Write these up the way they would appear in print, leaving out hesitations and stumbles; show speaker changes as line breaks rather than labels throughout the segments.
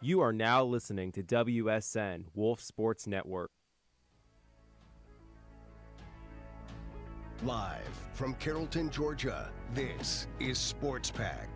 You are now listening to WSN Wolf Sports Network.
Live from Carrollton, Georgia, this is Sports Pack.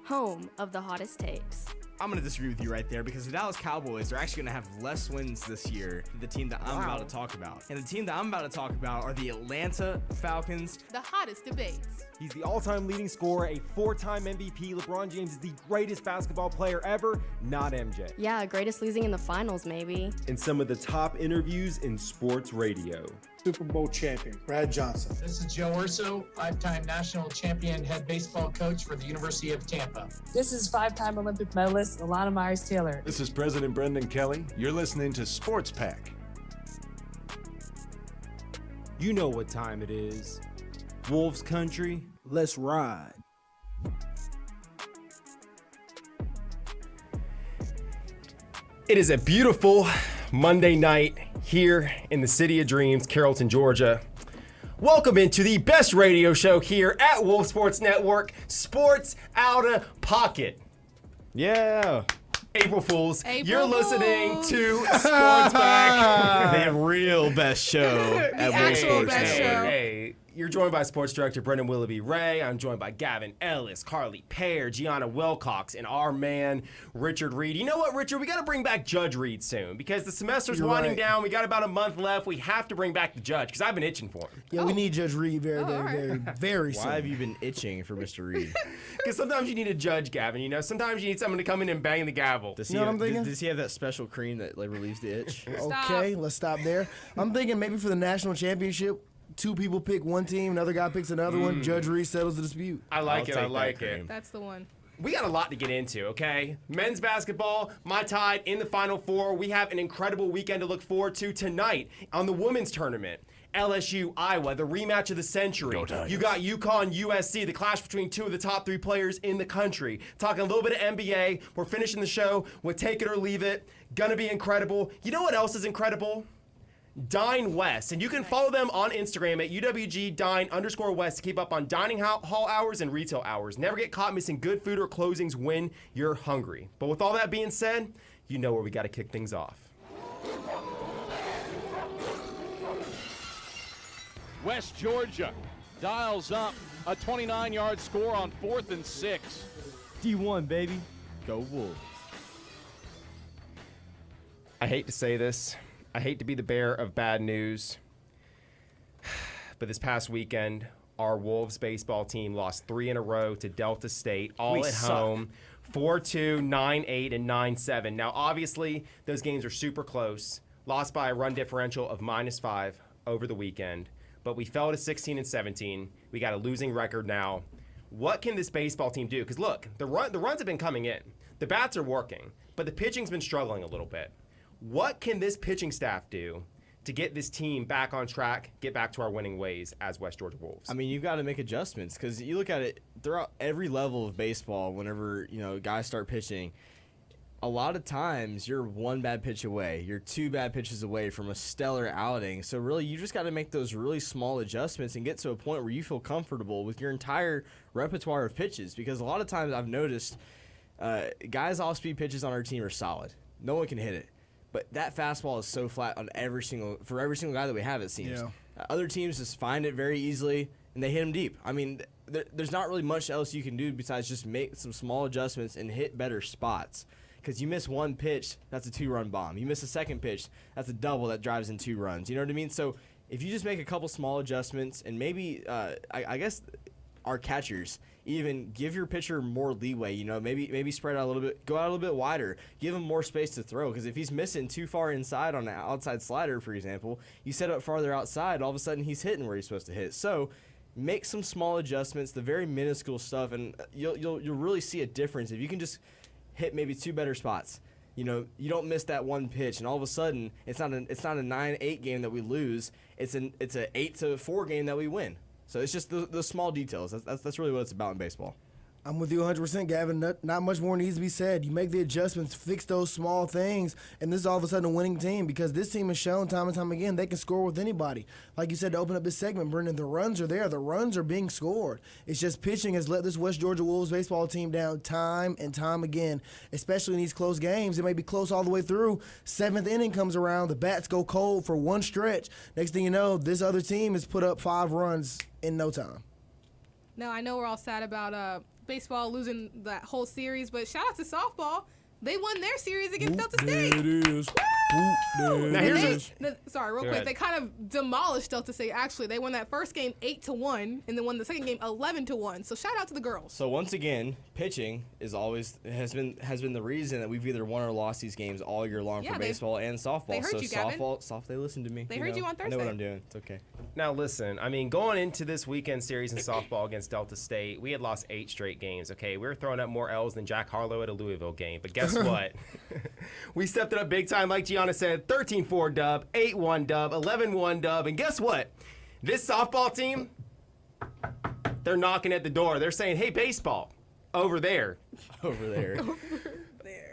Home of the hottest takes.
I'm going to disagree with you right there because the Dallas Cowboys are actually going to have less wins this year than the team that I'm about to talk about. And the team that I'm about to talk about are the Atlanta Falcons.
The hottest debates.
He's the all-time leading scorer, a four-time MVP. LeBron James is the greatest basketball player ever, not MJ.
Yeah, greatest losing in the finals, maybe.
And some of the top interviews in sports radio.
Super Bowl champion, Brad Johnson.
This is Joe Urso, five-time national champion head baseball coach for the University of Tampa.
This is five-time Olympic medalist Alana Myers-Taylor.
This is President Brendan Kelly. You're listening to Sports Pack.
You know what time it is. Wolves country, let's ride.
It is a beautiful Monday night here in the City of Dreams, Carrollton, Georgia. Welcome into the best radio show here at Wolf Sports Network, Sports Outta Pocket.
Yeah.
April Fools, you're
Fools.
Listening to Sports Pack.
The real best show at Wolf
actual
Sports
best
Network.
show.
Hey, you're joined by sports director Brendan Willoughby Ray. I'm joined by Gavin Ellis, Carly Pear, Gianna Wilcox, and our man Richard Reed. You know what, Richard? We got to bring back Judge Reed soon because the semester's winding down. We got about a month left. We have to bring back the judge because I've been itching for him.
Yeah, we need Judge Reed very soon.
Why have you been itching for Mr. Reed?
Because sometimes you need a judge, Gavin. You know, sometimes you need someone to come in and bang the gavel.
Does
You know what I'm thinking?
Does he have that special cream that relieves the itch?
Okay, let's stop there. I'm thinking maybe for the national championship, two people pick one team, another guy picks another one. Judge Reed settles the dispute.
I like
I'll
it.
take
I like
that
it.
cream.
That's the one.
We got a lot to get into, okay? Men's basketball, my Tide in the Final Four. We have an incredible weekend to look forward to tonight on the women's tournament. LSU, Iowa, the rematch of the century. You got UConn, USC, the clash between two of the top three players in the country. Talking a little bit of NBA. We're finishing the show with Take It or Leave It. Gonna be incredible. You know what else is incredible? Dine West, and you can follow them on Instagram at UWG_Dine_West to keep up on dining hall hours and retail hours. Never get caught missing good food or closings when you're hungry. But with all that being said, you know where we got to kick things off.
West Georgia dials up a 29-yard score on 4th and 6.
D1, baby.
Go Wolves.
I hate to say this. I hate to be the bearer of bad news. But this past weekend, our Wolves baseball team lost 3 in a row to Delta State, all at home. 4-2, 9-8, and 9-7. Now, obviously, those games are super close. Lost by a run differential of -5 over the weekend. But we fell to 16 and 17. We got a losing record now. What can this baseball team do? Because, look, the runs have been coming in. The bats are working, but the pitching's been struggling a little bit. What can this pitching staff do to get this team back on track, get back to our winning ways as West Georgia Wolves?
I mean, you've got to make adjustments because you look at it throughout every level of baseball. Whenever guys start pitching, a lot of times you're one bad pitch away, you're 2 bad pitches away from a stellar outing. So really, you just got to make those really small adjustments and get to a point where you feel comfortable with your entire repertoire of pitches. Because a lot of times I've noticed guys off-speed pitches on our team are solid. No one can hit it. But that fastball is so flat on every single guy that we have, it seems.
Yeah.
Other teams just find it very easily, and they hit them deep. I mean, there's not really much else you can do besides just make some small adjustments and hit better spots. Because you miss one pitch, that's a 2-run bomb. You miss a second pitch, that's a double that drives in 2 runs. You know what I mean? So if you just make a couple small adjustments and maybe, I guess our catchers even give your pitcher more leeway, maybe spread out a little bit, go out a little bit wider, give him more space to throw. Because if he's missing too far inside on the outside slider, for example, you set up farther outside, all of a sudden he's hitting where he's supposed to hit. So make some small adjustments, the very minuscule stuff, and you'll really see a difference if you can just hit maybe 2 better spots. You don't miss that one pitch, and all of a sudden it's not a 9-8 game that we lose. It's a 8-4 game that we win. So it's just the small details. That's really what it's about in baseball.
I'm with you 100%, Gavin. Not much more needs to be said. You make the adjustments, fix those small things, and this is all of a sudden a winning team because this team has shown time and time again they can score with anybody. Like you said, to open up this segment, Brendan, the runs are there. The runs are being scored. It's just pitching has let this West Georgia Wolves baseball team down time and time again, especially in these close games. It may be close all the way through. 7th inning comes around. The bats go cold for one stretch. Next thing you know, this other team has put up 5 runs in no time.
Now, I know we're all sad about baseball losing that whole series, but shout out to softball. They won their series against Delta State.
There it is.
Now here's
sorry, real quick. They kind of demolished Delta State. Actually, they won that first game 8-1, and then won the second game 11-1. So shout out to the girls.
So once again, pitching is always has been the reason that we've either won or lost these games all year long for baseball and softball.
They heard
so
you, Gavin.
softball, they listen to me.
They heard you on Thursday.
I know what I'm doing. It's okay.
Now listen, I mean, going into this weekend series in softball against Delta State, we had lost 8 straight games. Okay, we were throwing up more L's than Jack Harlow at a Louisville game. But guess what? We stepped it up big time, like Gianna said. 13-4 dub, 8-1 dub, 11-1 dub, and guess what? This softball team, they're knocking at the door. They're saying, "Hey, baseball, over there."
Over there.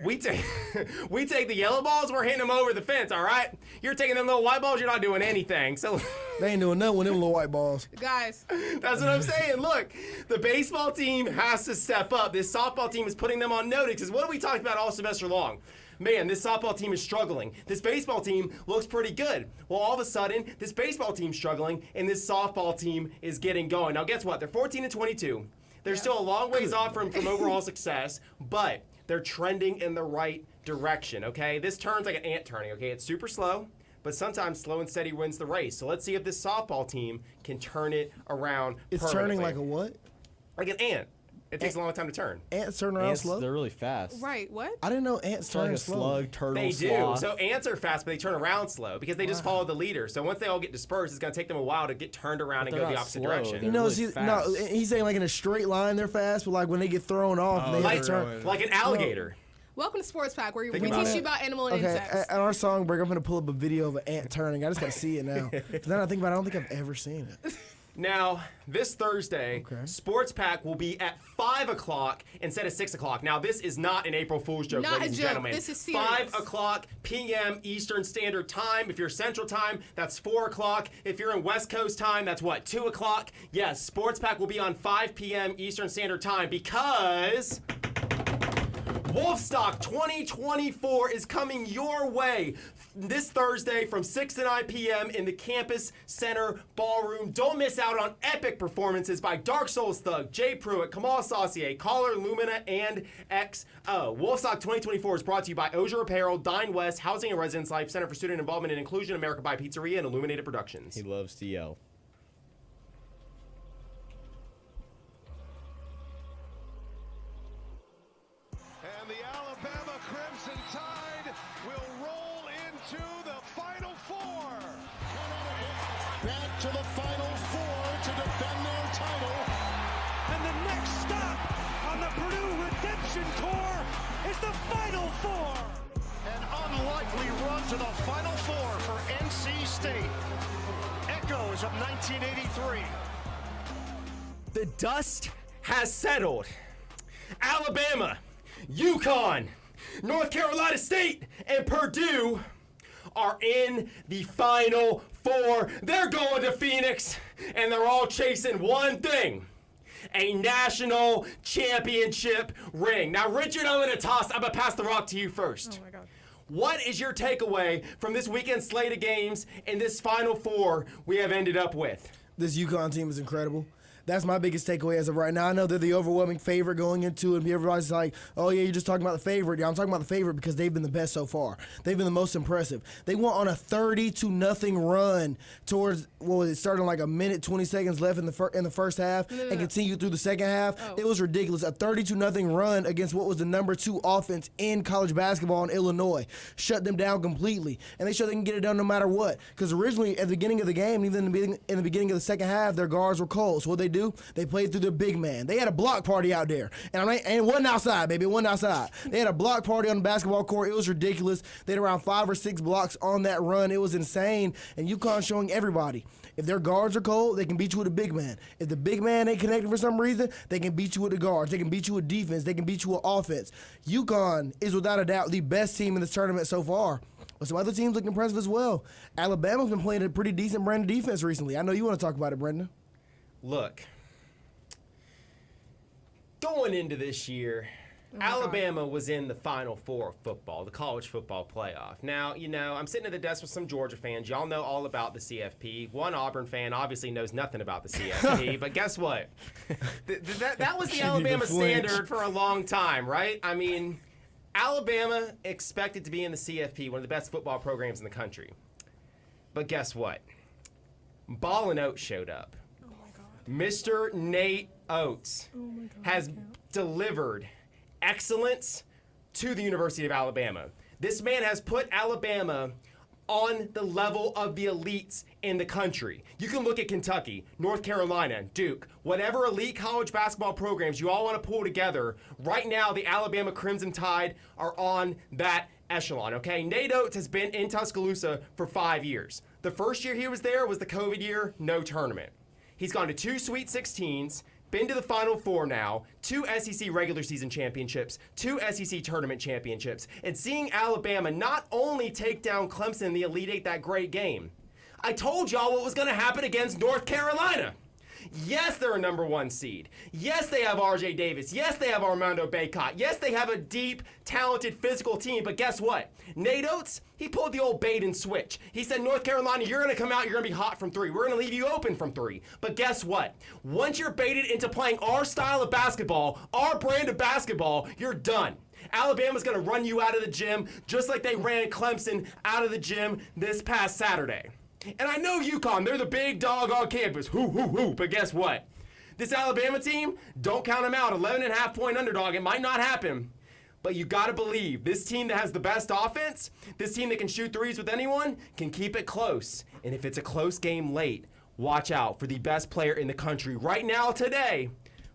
We take the yellow balls, we're hitting them over the fence, all right? You're taking them little white balls, you're not doing anything. So
they ain't doing nothing with them little white balls.
Guys.
That's what I'm saying. Look, the baseball team has to step up. This softball team is putting them on notice because what have we talked about all semester long? Man, this softball team is struggling. This baseball team looks pretty good. Well, all of a sudden, this baseball team's struggling, and this softball team is getting going. Now, guess what? They're 14-22. They're still a long ways off from overall success, but they're trending in the right direction, okay? This turns like an ant turning, okay? It's super slow, but sometimes slow and steady wins the race. So let's see if this softball team can turn it around
It's turning like a what?
Like an ant. It takes a long time to turn.
Ants turn around slow?
They're really fast.
Right, what?
I didn't know ants turn
like a
slow.
slug, turtle,
They
sloth.
do. So ants are fast, but they turn around slow because they just follow the leader. So once they all get dispersed, it's going to take them a while to get turned around and go the opposite direction.
You know, no, he's saying like in a straight line they're fast, but like when they get thrown off, they have to turn.
Like an alligator.
Welcome to Sports Pack, where we
Think
teach
about
you
it.
about animal and insects.
At our song break, I'm going to pull up a video of an ant turning. I just got to see it now. But then I think about it, I don't think I've ever seen it.
Now, this Thursday, Sports Pack will be at 5 o'clock instead of 6 o'clock. Now, this is not an April Fool's joke,
Not
ladies
a
and
joke.
gentlemen.
This is serious.
5 o'clock p.m. Eastern Standard Time. If you're Central Time, that's 4 o'clock. If you're in West Coast Time, that's what, 2 o'clock? Yes, Sports Pack will be on 5 p.m. Eastern Standard Time because Wolfstock 2024 is coming your way this Thursday from 6 to 9 p.m. in the Campus Center Ballroom. Don't miss out on epic performances by Dark Souls Thug, Jay Pruitt, Kamal Saucier, Caller, Lumina, and XO. Wolfstock 2024 is brought to you by Ozier Apparel, Dine West, Housing and Residence Life, Center for Student Involvement and Inclusion, America by Pizzeria, and Illuminated Productions.
He loves to yell.
And the Alabama Crimson Tide will roll into the Final Four.
Back to the Final Four to defend their title.
And the next stop on the Purdue Redemption Tour is the Final Four.
An unlikely run to the Final Four for NC State. Echoes of 1983.
The dust has settled. Alabama, UConn, North Carolina State, and Purdue are in the Final Four. They're going to Phoenix, and they're all chasing one thing: a national championship ring. Now, Richard, I'm gonna pass the rock to you first.
Oh my God.
What is your takeaway from this weekend slate of games and this Final Four we have ended up with?
This UConn team is incredible. That's my biggest takeaway as of right now. I know they're the overwhelming favorite going into it, and everybody's like, oh, yeah, you're just talking about the favorite. Yeah, I'm talking about the favorite because they've been the best so far. They've been the most impressive. They went on a 30-0 run towards, what was it, starting like a minute, 20 seconds left in the first half and continued through the second half. Oh. It was ridiculous. A 30-0 run against what was the number 2 offense in college basketball in Illinois. Shut them down completely. And they showed they can get it done no matter what. Because originally, at the beginning of the game, even in the beginning of the second half, their guards were cold. So what they do? They played through their big man. They had a block party out there. And it wasn't outside, baby. It wasn't outside. They had a block party on the basketball court. It was ridiculous. They had around 5 or 6 blocks on that run. It was insane. And UConn showing everybody, if their guards are cold, they can beat you with a big man. If the big man ain't connected for some reason, they can beat you with the guards. They can beat you with defense. They can beat you with offense. UConn is without a doubt the best team in this tournament so far. But some other teams look impressive as well. Alabama's been playing a pretty decent brand of defense recently. I know you want to talk about it, Brendan.
Look, going into this year, Alabama was in the Final Four of football, the college football playoff. Now, I'm sitting at the desk with some Georgia fans. Y'all know all about the CFP. One Auburn fan obviously knows nothing about the CFP, but guess what? That was the Alabama standard for a long time, right? I mean, Alabama expected to be in the CFP, one of the best football programs in the country. But guess what? Ball and Oates showed up.
Oh my God.
Mr. Nate Oates has delivered excellence to the University of Alabama. This man has put Alabama on the level of the elites in the country. You can look at Kentucky, North Carolina, Duke, whatever elite college basketball programs you all want to pull together. Right now, the Alabama Crimson Tide are on that echelon, okay? Nate Oates has been in Tuscaloosa for 5 years. The first year he was there was the COVID year, no tournament. He's gone to 2 Sweet 16s, been to the Final Four now, 2 SEC regular season championships, 2 SEC tournament championships, and seeing Alabama not only take down Clemson in the Elite Eight, that great game. I told y'all what was going to happen against North Carolina. Yes, they're a #1 seed. Yes, they have R.J. Davis. Yes, they have Armando Bacot. Yes, they have a deep, talented, physical team. But guess what? Nate Oates, he pulled the old bait and switch. He said, North Carolina, you're going to come out, you're going to be hot from 3. We're going to leave you open from 3. But guess what? Once you're baited into playing our style of basketball, our brand of basketball, you're done. Alabama's going to run you out of the gym just like they ran Clemson out of the gym this past Saturday. And I know UConn, they're the big dog on campus. Hoo, hoo, hoo. But guess what? This Alabama team, don't count them out. 11.5-point underdog. It might not happen. But you got to believe this team that has the best offense, this team that can shoot threes with anyone, can keep it close. And if it's a close game late, watch out for the best player in the country right now today,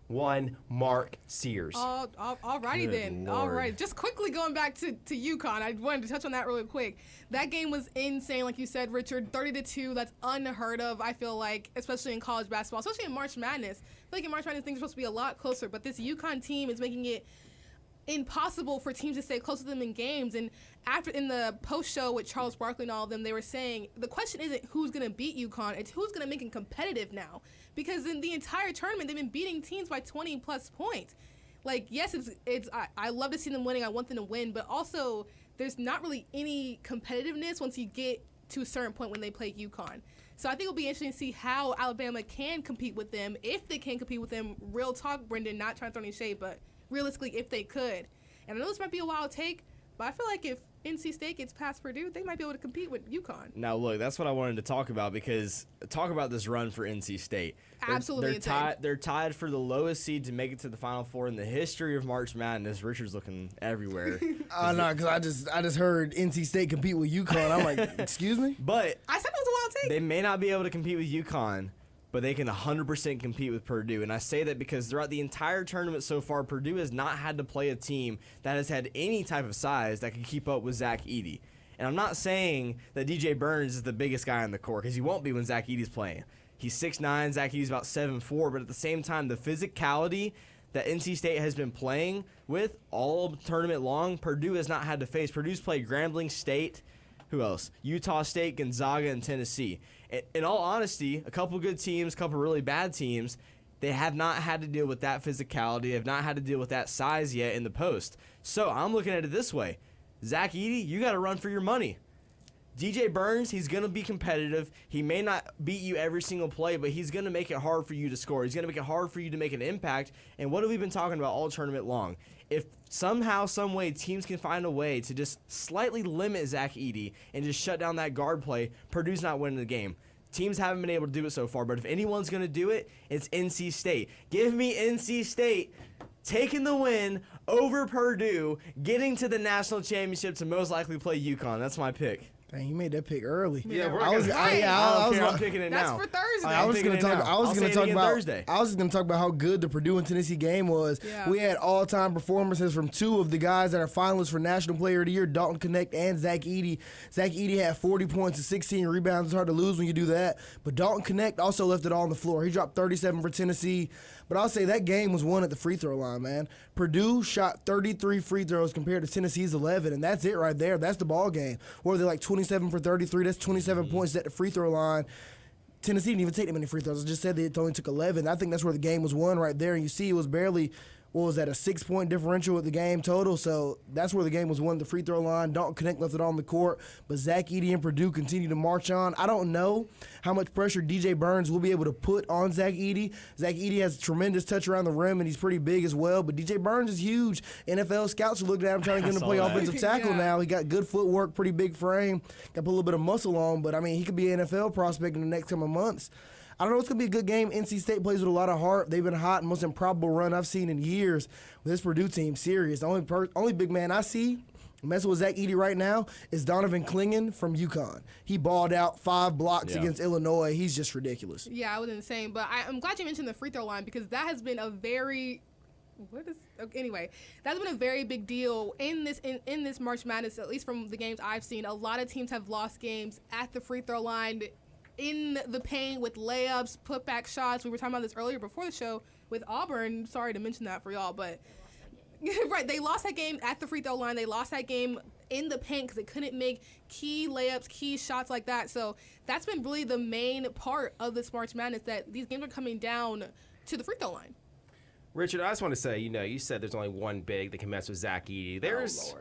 one Mark Sears.
Alrighty then.
Lord.
All right. Just quickly going back to UConn, I wanted to touch on that really quick. That game was insane, like you said, Richard. 30-2. That's unheard of, I feel like, especially in college basketball, especially in March Madness. I feel like in March Madness, things are supposed to be a lot closer, but this UConn team is making it impossible for teams to stay close to them in games. And after in the post show with Charles Barkley and all of them, they were saying the question isn't who's going to beat UConn, it's who's going to make it competitive now. Because in the entire tournament, they've been beating teams by 20+ points. Like, yes, I love to see them winning. I want them to win, but also there's not really any competitiveness once you get to a certain point when they play UConn. So I think it'll be interesting to see how Alabama can compete with them, if they can compete with them. Real talk, Brendan, not trying to throw any shade, but realistically, if they could. And I know this might be a wild take, but I feel like if NC State gets past Purdue, they might be able to compete with UConn.
Now, look, that's what I wanted to talk about, because talk about this run for NC State.
Absolutely insane.
They're tied for the lowest seed to make it to the Final Four in the history of March Madness. Richard's looking everywhere.
No, because I just heard NC State compete with UConn. I'm like, excuse me?
But
I said it was a wild take.
They may not be able to compete with UConn, but they can 100% compete with Purdue. And I say that because throughout the entire tournament so far, Purdue has not had to play a team that has had any type of size that can keep up with Zach Edey. And I'm not saying that DJ Burns is the biggest guy on the court, because he won't be when Zach Edey's playing. He's 6'9", Zach Edey's about 7'4", but at the same time, the physicality that NC State has been playing with all tournament long, Purdue has not had to face. Purdue's played Grambling State, who else? Utah State, Gonzaga, and Tennessee. In all honesty, a couple good teams, a couple really bad teams, they have not had to deal with that physicality. They have not had to deal with that size yet in the post. So I'm looking at it this way. Zach Edey, you got to run for your money. DJ Burns, he's going to be competitive. He may not beat you every single play, but he's going to make it hard for you to score. He's going to make it hard for you to make an impact. And what have we been talking about all tournament long? If somehow, some way, teams can find a way to just slightly limit Zach Edey and just shut down that guard play, Purdue's not winning the game. Teams haven't been able to do it so far, but if anyone's going to do it, it's NC State. Give me NC State taking the win over Purdue, getting to the national championship to most likely play UConn. That's my pick.
Dang, you made that pick early.
Yeah, we're
I was
I'm picking it now.
That's for Thursday.
I was going to talk. I was
I'll
going
say
to
it
talk
again
about
Thursday.
I was just going to talk about how good the Purdue and Tennessee game was.
Yeah.
We had all-time performances from two of the guys that are finalists for National Player of the Year, Dalton Knecht and Zach Edey. Zach Edey had 40 points and 16 rebounds. It's hard to lose when you do that. But Dalton Knecht also left it all on the floor. He dropped 37 for Tennessee. But I'll say that game was won at the free throw line, man. Purdue shot 33 free throws compared to Tennessee's 11, and that's it right there. That's the ball game. Or they're like 27 for 33. That's 27 points at the free throw line. Tennessee didn't even take that many free throws. I just said they only took 11. I think that's where the game was won right there. And you see it was barely, what was that, a 6-point differential with the game total. So that's where the game was won, the free throw line. Dalton Knecht left it on the court. But Zach Edey and Purdue continue to march on. I don't know how much pressure DJ Burns will be able to put on Zach Edey. Zach Edey has tremendous touch around the rim, and he's pretty big as well. But DJ Burns is huge. NFL scouts are looking at him trying to get him to play offensive tackle now. He got good footwork, pretty big frame. Got to put a little bit of muscle on. But, I mean, he could be an NFL prospect in the next couple of months. I don't know. It's going to be a good game. NC State plays with a lot of heart. They've been hot, most improbable run I've seen in years with this Purdue team. Serious. The only big man I see messing with Zach Edey right now is Donovan Clingan from UConn. He balled out 5 blocks against Illinois. He's just ridiculous.
Yeah, I was insane. But I'm glad you mentioned the free throw line because that has been a very anyway, that's been a very big deal in this March Madness, at least from the games I've seen. A lot of teams have lost games at the free throw line, in the paint with layups, putback shots. We were talking about this earlier before the show with Auburn. Sorry to mention that for y'all, but right, they lost that game at the free throw line. They lost that game in the paint because they couldn't make key layups, key shots like that. So that's been really the main part of this March Madness, that these games are coming down to the free throw line.
Richard, I just want to say, you said there's only one big that can mess with Zach Edey. There's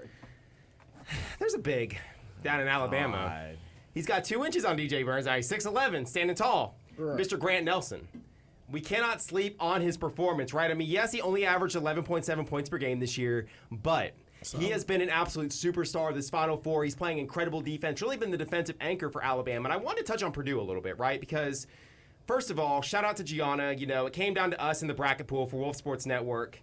a big down in Alabama.
God.
He's got 2 inches on DJ Burns. He's 6'11", standing tall. Right. Mr. Grant Nelson. We cannot sleep on his performance, right? I mean, yes, he only averaged 11.7 points per game this year, but he has been an absolute superstar of this Final Four. He's playing incredible defense, really been the defensive anchor for Alabama. And I want to touch on Purdue a little bit, right? Because, first of all, shout out to Gianna. It came down to us in the bracket pool for Wolf Sports Network.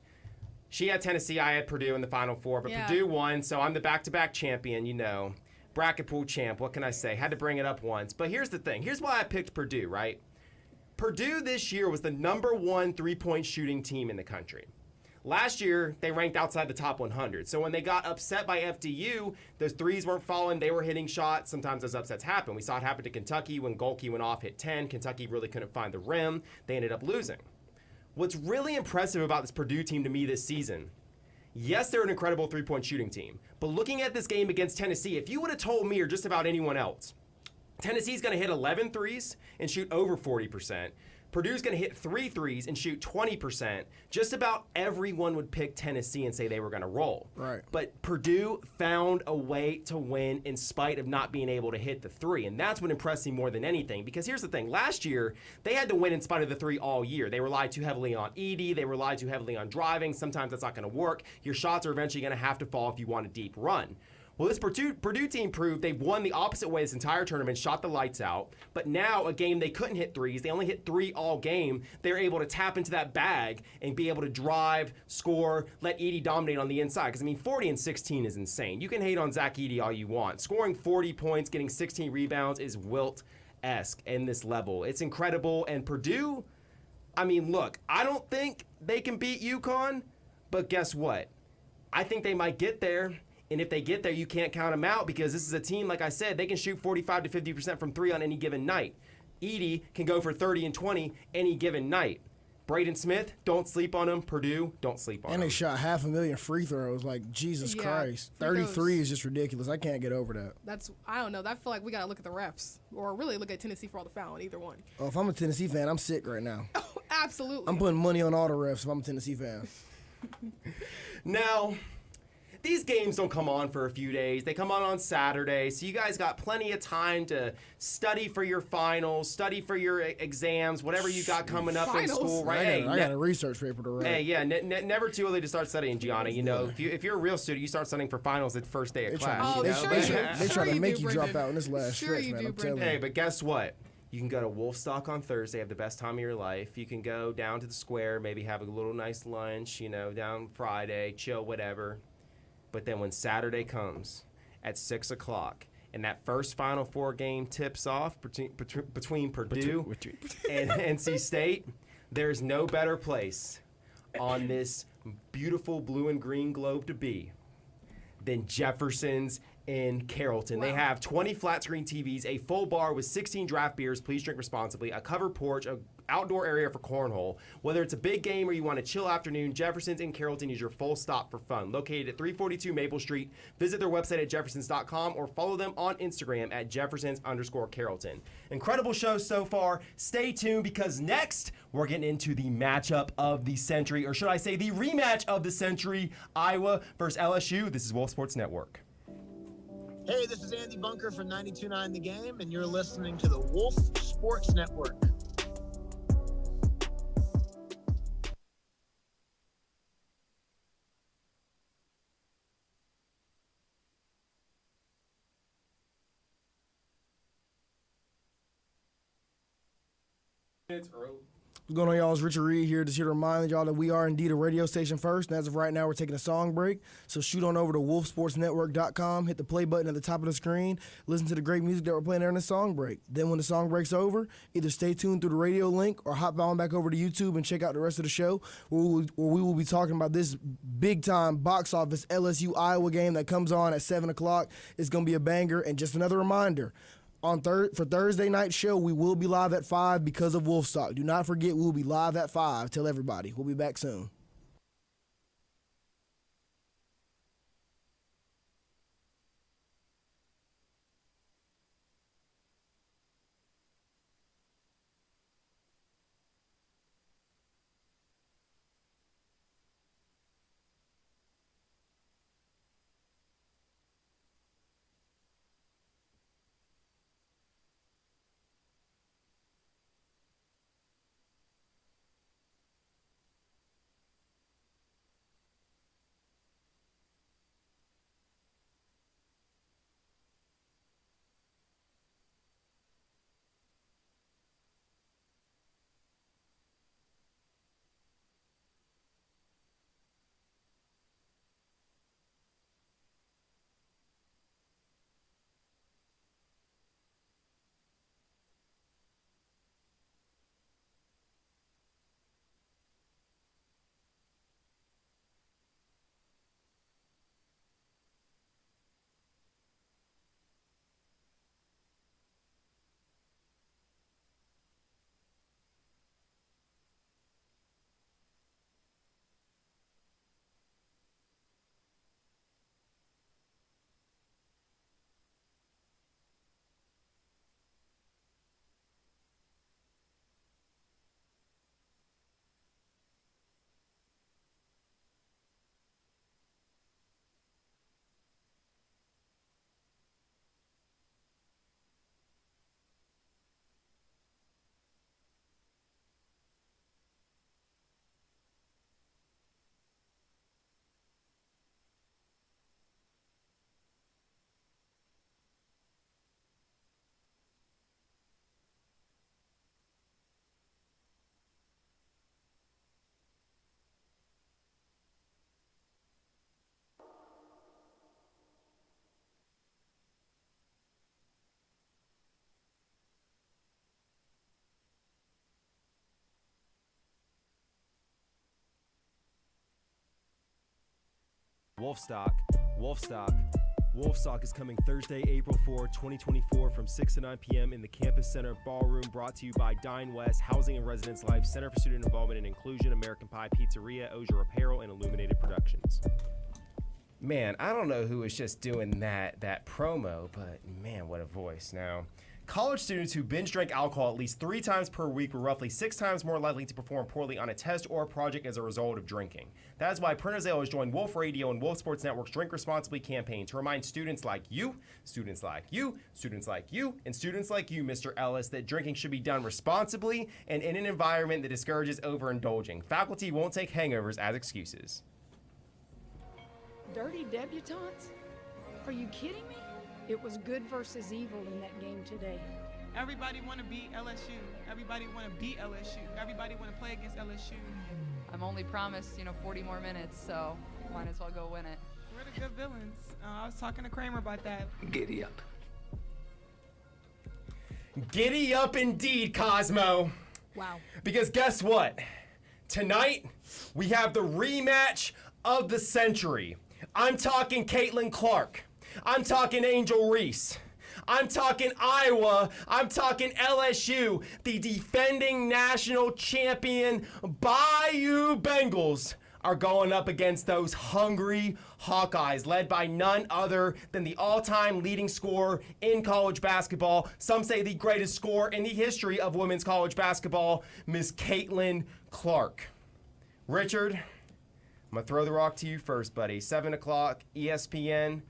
She had Tennessee, I had Purdue in the Final Four, but Purdue won, so I'm the back-to-back champion, bracket pool champ. What can I say? Had to bring it up once. But here's the thing. Here's why I picked Purdue, right? Purdue this year was the #1 3-point shooting team in the country. Last year, they ranked outside the top 100. So when they got upset by FDU, those threes weren't falling. They were hitting shots. Sometimes those upsets happen. We saw it happen to Kentucky when Golke went off, hit 10. Kentucky really couldn't find the rim. They ended up losing. What's really impressive about this Purdue team to me this season, yes, they're an incredible 3-point shooting team. But looking at this game against Tennessee, if you would have told me or just about anyone else, Tennessee's going to hit 11 threes and shoot over 40%. Purdue's going to hit 3 threes and shoot 20%. Just about everyone would pick Tennessee and say they were going to roll.
Right.
But Purdue found a way to win in spite of not being able to hit the 3. And that's what impressed me more than anything. Because here's the thing. Last year, they had to win in spite of the 3 all year. They relied too heavily on Edey. They relied too heavily on driving. Sometimes that's not going to work. Your shots are eventually going to have to fall if you want a deep run. Well, this Purdue team proved they've won the opposite way this entire tournament, shot the lights out. But now, a game they couldn't hit threes. They only hit 3 all game. They're able to tap into that bag and be able to drive, score, let Edey dominate on the inside. Because, 40 and 16 is insane. You can hate on Zach Edey all you want. Scoring 40 points, getting 16 rebounds is Wilt-esque in this level. It's incredible. And Purdue, look, I don't think they can beat UConn. But guess what? I think they might get there. And if they get there, you can't count them out because this is a team, like I said, they can shoot 45 to 50% from 3 on any given night. Edey can go for 30 and 20 any given night. Braden Smith, don't sleep on him. Purdue, don't sleep on him.
And they shot 500,000 free throws. Like, Jesus Christ. 33 is just ridiculous. I can't get over that.
I don't know. I feel like we got to look at the refs or really look at Tennessee for all the foul, either one.
Oh, if I'm a Tennessee fan, I'm sick right now.
Oh, absolutely.
I'm putting money on all the refs if I'm a Tennessee fan.
Now, these games don't come on for a few days. They come on Saturday, so you guys got plenty of time to study for your finals, study for your exams, whatever you got coming up in school, right?
I got a research paper to write.
Hey, yeah, never too early to start studying, Gianna. If you're a real student, you start studying for finals at the first day of class.
They try to make you drop out in this last stretch, man. I'm telling you.
Hey, but guess what? You can go to Wolfstock on Thursday, have the best time of your life. You can go down to the square, maybe have a little nice lunch, down Friday, chill, whatever. But then when Saturday comes at 6 o'clock and that first Final Four game tips off between Purdue and NC State, there's no better place on this beautiful blue and green globe to be than Jefferson's in Carrollton. Wow. They have 20 flat screen TVs, a full bar with 16 draft beers, please drink responsibly, a covered porch, a outdoor area for cornhole. Whether it's a big game or you want a chill afternoon, Jefferson's in Carrollton is your full stop for fun. Located at 342 Maple Street. Visit their website at jeffersons.com or follow them on Instagram at jeffersons_Carrollton. Incredible show so far. Stay tuned because next we're getting into the matchup of the century, or should I say the rematch of the century, Iowa versus LSU. This is Wolf Sports Network.
Hey, this is Andy Bunker from 92.9 The Game, and you're listening to the Wolf Sports Network.
It's early.
What's going on, y'all? It's Richard Reed here, just here to remind y'all that we are indeed a radio station first, and as of right now, we're taking a song break. So shoot on over to wolfsportsnetwork.com, hit the play button at the top of the screen, listen to the great music that we're playing during the song break. Then when the song break's over, either stay tuned through the radio link or hop on back over to YouTube and check out the rest of the show, where we will be talking about this big-time box office LSU-Iowa game that comes on at 7 o'clock. It's going to be a banger, and just another reminder, for Thursday night show, we will be live at 5 because of Wolfstock. Do not forget, we will be live at 5. Tell everybody. We'll be back soon.
Wolfstock is coming Thursday, April 4, 2024 from 6 to 9 p.m. in the Campus Center Ballroom, brought to you by Dine West, Housing and Residence Life, Center for Student Involvement and Inclusion, American Pie Pizzeria, Ozier Apparel, and Illuminated Productions.
Man, I don't know who was just doing that promo, but man, what a voice. Now, college students who binge drink alcohol at least 3 times per week were roughly 6 times more likely to perform poorly on a test or project as a result of drinking. That is why Printers Ale has joined Wolf Radio and Wolf Sports Network's Drink Responsibly campaign to remind students like you, students like you, students like you, and students like you, Mr. Ellis, that drinking should be done responsibly and in an environment that discourages overindulging. Faculty won't take hangovers as excuses.
Dirty debutantes? Are you kidding me? It was good versus evil in that game today.
Everybody want to beat LSU. Everybody want to beat LSU. Everybody want to play against LSU.
I'm only promised, 40 more minutes, so might as well go win it.
We're the good villains. I was talking to Kramer about that.
Giddy up.
Giddy up indeed, Cosmo.
Wow.
Because guess what? Tonight, we have the rematch of the century. I'm talking Caitlin Clark. I'm talking Angel Reese. I'm talking Iowa. I'm talking LSU. The defending national champion Bayou Bengals are going up against those hungry Hawkeyes, led by none other than the all-time leading scorer in college basketball. Some say the greatest scorer in the history of women's college basketball, Miss Caitlin Clark. Richard, I'm going to throw the rock to you first, buddy. 7 o'clock, ESPN.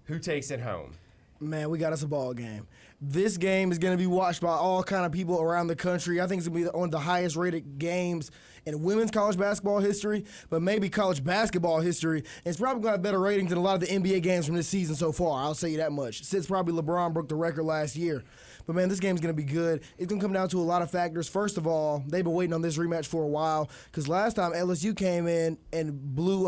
Who takes it home?
Man, we got us a ball game. This game is going to be watched by all kind of people around the country. I think it's going to be one of the highest rated games in women's college basketball history, but maybe college basketball history. It's probably going to have better ratings than a lot of the NBA games from this season so far. I'll say you that much. Since probably LeBron broke the record last year. But, man, this game's going to be good. It's going to come down to a lot of factors. First of all, they've been waiting on this rematch for a while because last time LSU came in and blew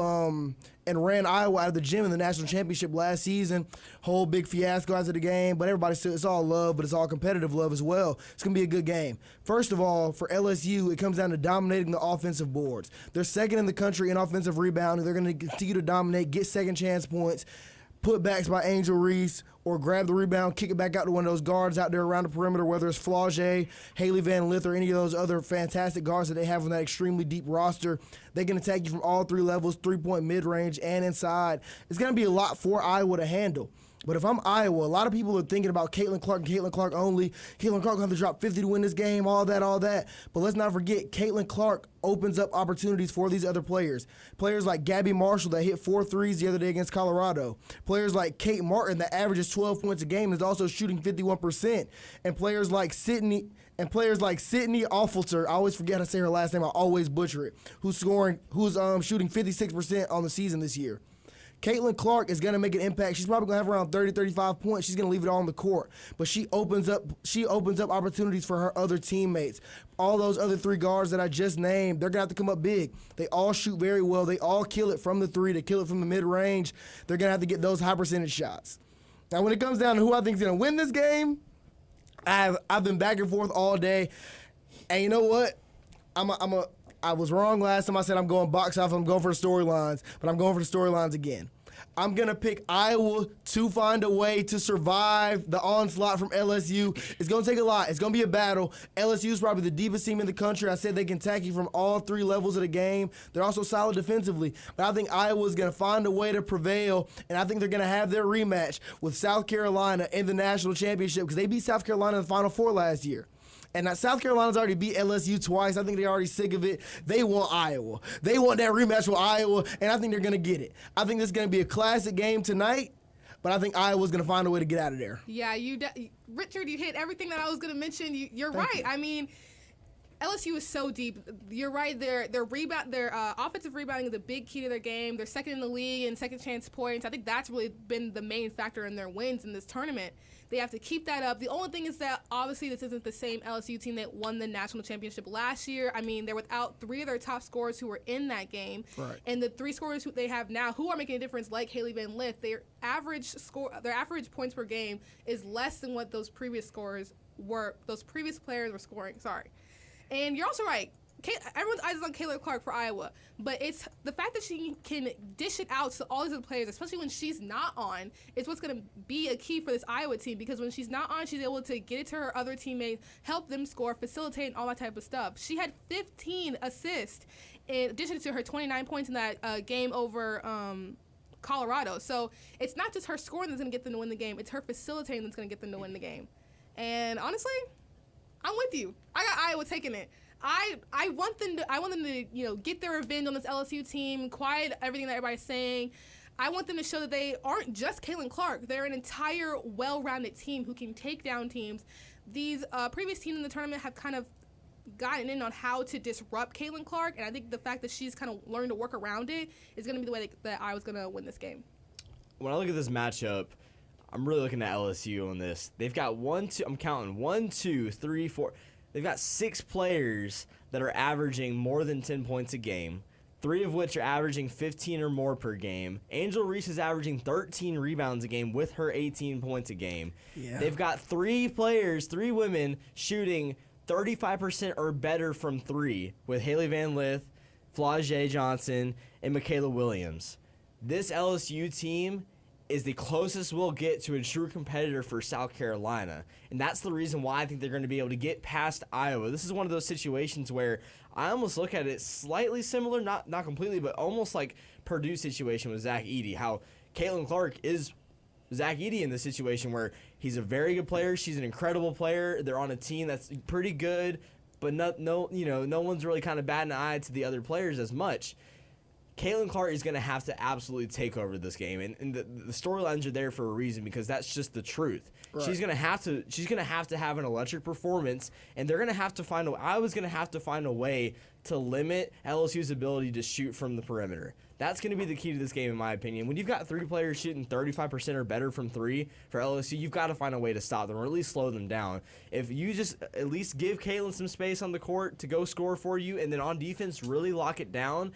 and ran Iowa out of the gym in the national championship last season. Whole big fiasco after the game, but everybody still, it's all love, but it's all competitive love as well. It's going to be a good game. First of all, for LSU, it comes down to dominating the offensive boards. They're second in the country in offensive rebounding. They're going to continue to dominate, get second chance points, putbacks by Angel Reese, or grab the rebound, kick it back out to one of those guards out there around the perimeter, whether it's Flau'jae, Haley Van Lith, or any of those other fantastic guards that they have on that extremely deep roster. They can attack you from all three levels, three-point mid-range and inside. It's going to be a lot for Iowa to handle. But if I'm Iowa, a lot of people are thinking about Caitlin Clark and Caitlin Clark only. Caitlin Clark will have to drop 50 to win this game, all that. But let's not forget, Caitlin Clark opens up opportunities for these other players. Players like Gabby Marshall that hit 4 threes the other day against Colorado. Players like Kate Martin that averages 12 points a game and is also shooting 51%. And players like Sydney Offelter, I always forget how to say her last name, I always butcher it, who's shooting 56% on the season this year. Caitlin Clark is going to make an impact. She's probably going to have around 30, 35 points. She's going to leave it all on the court. But she opens up opportunities for her other teammates. All those other three guards that I just named, they're going to have to come up big. They all shoot very well. They all kill it from the three. They kill it from the mid-range. They're going to have to get those high percentage shots. Now, when it comes down to who I think is going to win this game, I've been back and forth all day. And you know what? I was wrong last time I said I'm going box office. I'm going for the storylines, but I'm going for the storylines again. I'm going to pick Iowa to find a way to survive the onslaught from LSU. It's going to take a lot. It's going to be a battle. LSU is probably the deepest team in the country. I said they can attack you from all three levels of the game. They're also solid defensively. But I think Iowa is going to find a way to prevail, and I think they're going to have their rematch with South Carolina in the national championship because they beat South Carolina in the Final Four last year. And now South Carolina's already beat LSU twice. I think they're already sick of it. They want Iowa. They want that rematch with Iowa, and I think they're going to get it. I think this is going to be a classic game tonight, but I think Iowa's going to find a way to get out of there.
Yeah, Richard, you hit everything that I was going to mention. You're right.
You.
I mean, LSU is so deep. You're right. Their offensive rebounding is a big key to their game. They're second in the league in second chance points. I think that's really been the main factor in their wins in this tournament. They have to keep that up. The only thing is that obviously this isn't the same LSU team that won the national championship last year. I mean, they're without three of their top scorers who were in that game. Right. And the three scorers who they have now who are making a difference, like Haley Van Lith, their average points per game is less than what those previous players were scoring. Sorry. And you're also right. Everyone's eyes is on Caitlin Clark for Iowa, but it's the fact that she can dish it out to all these other players, especially when she's not on, is what's going to be a key for this Iowa team because when she's not on, she's able to get it to her other teammates, help them score, facilitate, and all that type of stuff. She had 15 assists in addition to her 29 points in that game over Colorado. So it's not just her scoring that's going to get them to win the game. It's her facilitating that's going to get them to win the game. And honestly, I'm with you. I got Iowa taking it. I want them to get their revenge on this LSU team, quiet everything that everybody's saying. I want them to show that they aren't just Caitlin Clark. They're an entire well-rounded team who can take down teams. These previous teams in the tournament have kind of gotten in on how to disrupt Caitlin Clark, and I think the fact that she's kind of learned to work around it is going to be the way that Iowa's going to win this game.
When I look at this matchup, I'm really looking at LSU on this. They've got 1, 2, 3, 4. They've got 6 players that are averaging more than 10 points a game. 3 of which are averaging 15 or more per game. Angel Reese is averaging 13 rebounds a game with her 18 points a game.
Yeah.
They've got 3 women shooting 35% or better from 3 with Haley Van Lith, Flau'jae Johnson, and Michaela Williams. This LSU team is the closest we'll get to a true competitor for South Carolina. And that's the reason why I think they're going to be able to get past Iowa. This is one of those situations where I almost look at it slightly similar, not completely, but almost like Purdue's situation with Zach Edey, how Caitlin Clark is Zach Edey in this situation where he's a very good player, she's an incredible player, they're on a team that's pretty good, but no one's really kind of batting an eye to the other players as much. Caitlin Clark is going to have to absolutely take over this game, and the storylines are there for a reason because that's just the truth. Right. She's going to have to have an electric performance, and they're going to have to find Iowa's going to have to find a way to limit LSU's ability to shoot from the perimeter. That's going to be the key to this game, in my opinion. When you've got 3 players shooting 35% or better from 3 for LSU, you've got to find a way to stop them or at least slow them down. If you just at least give Caitlin some space on the court to go score for you, and then on defense really lock it down,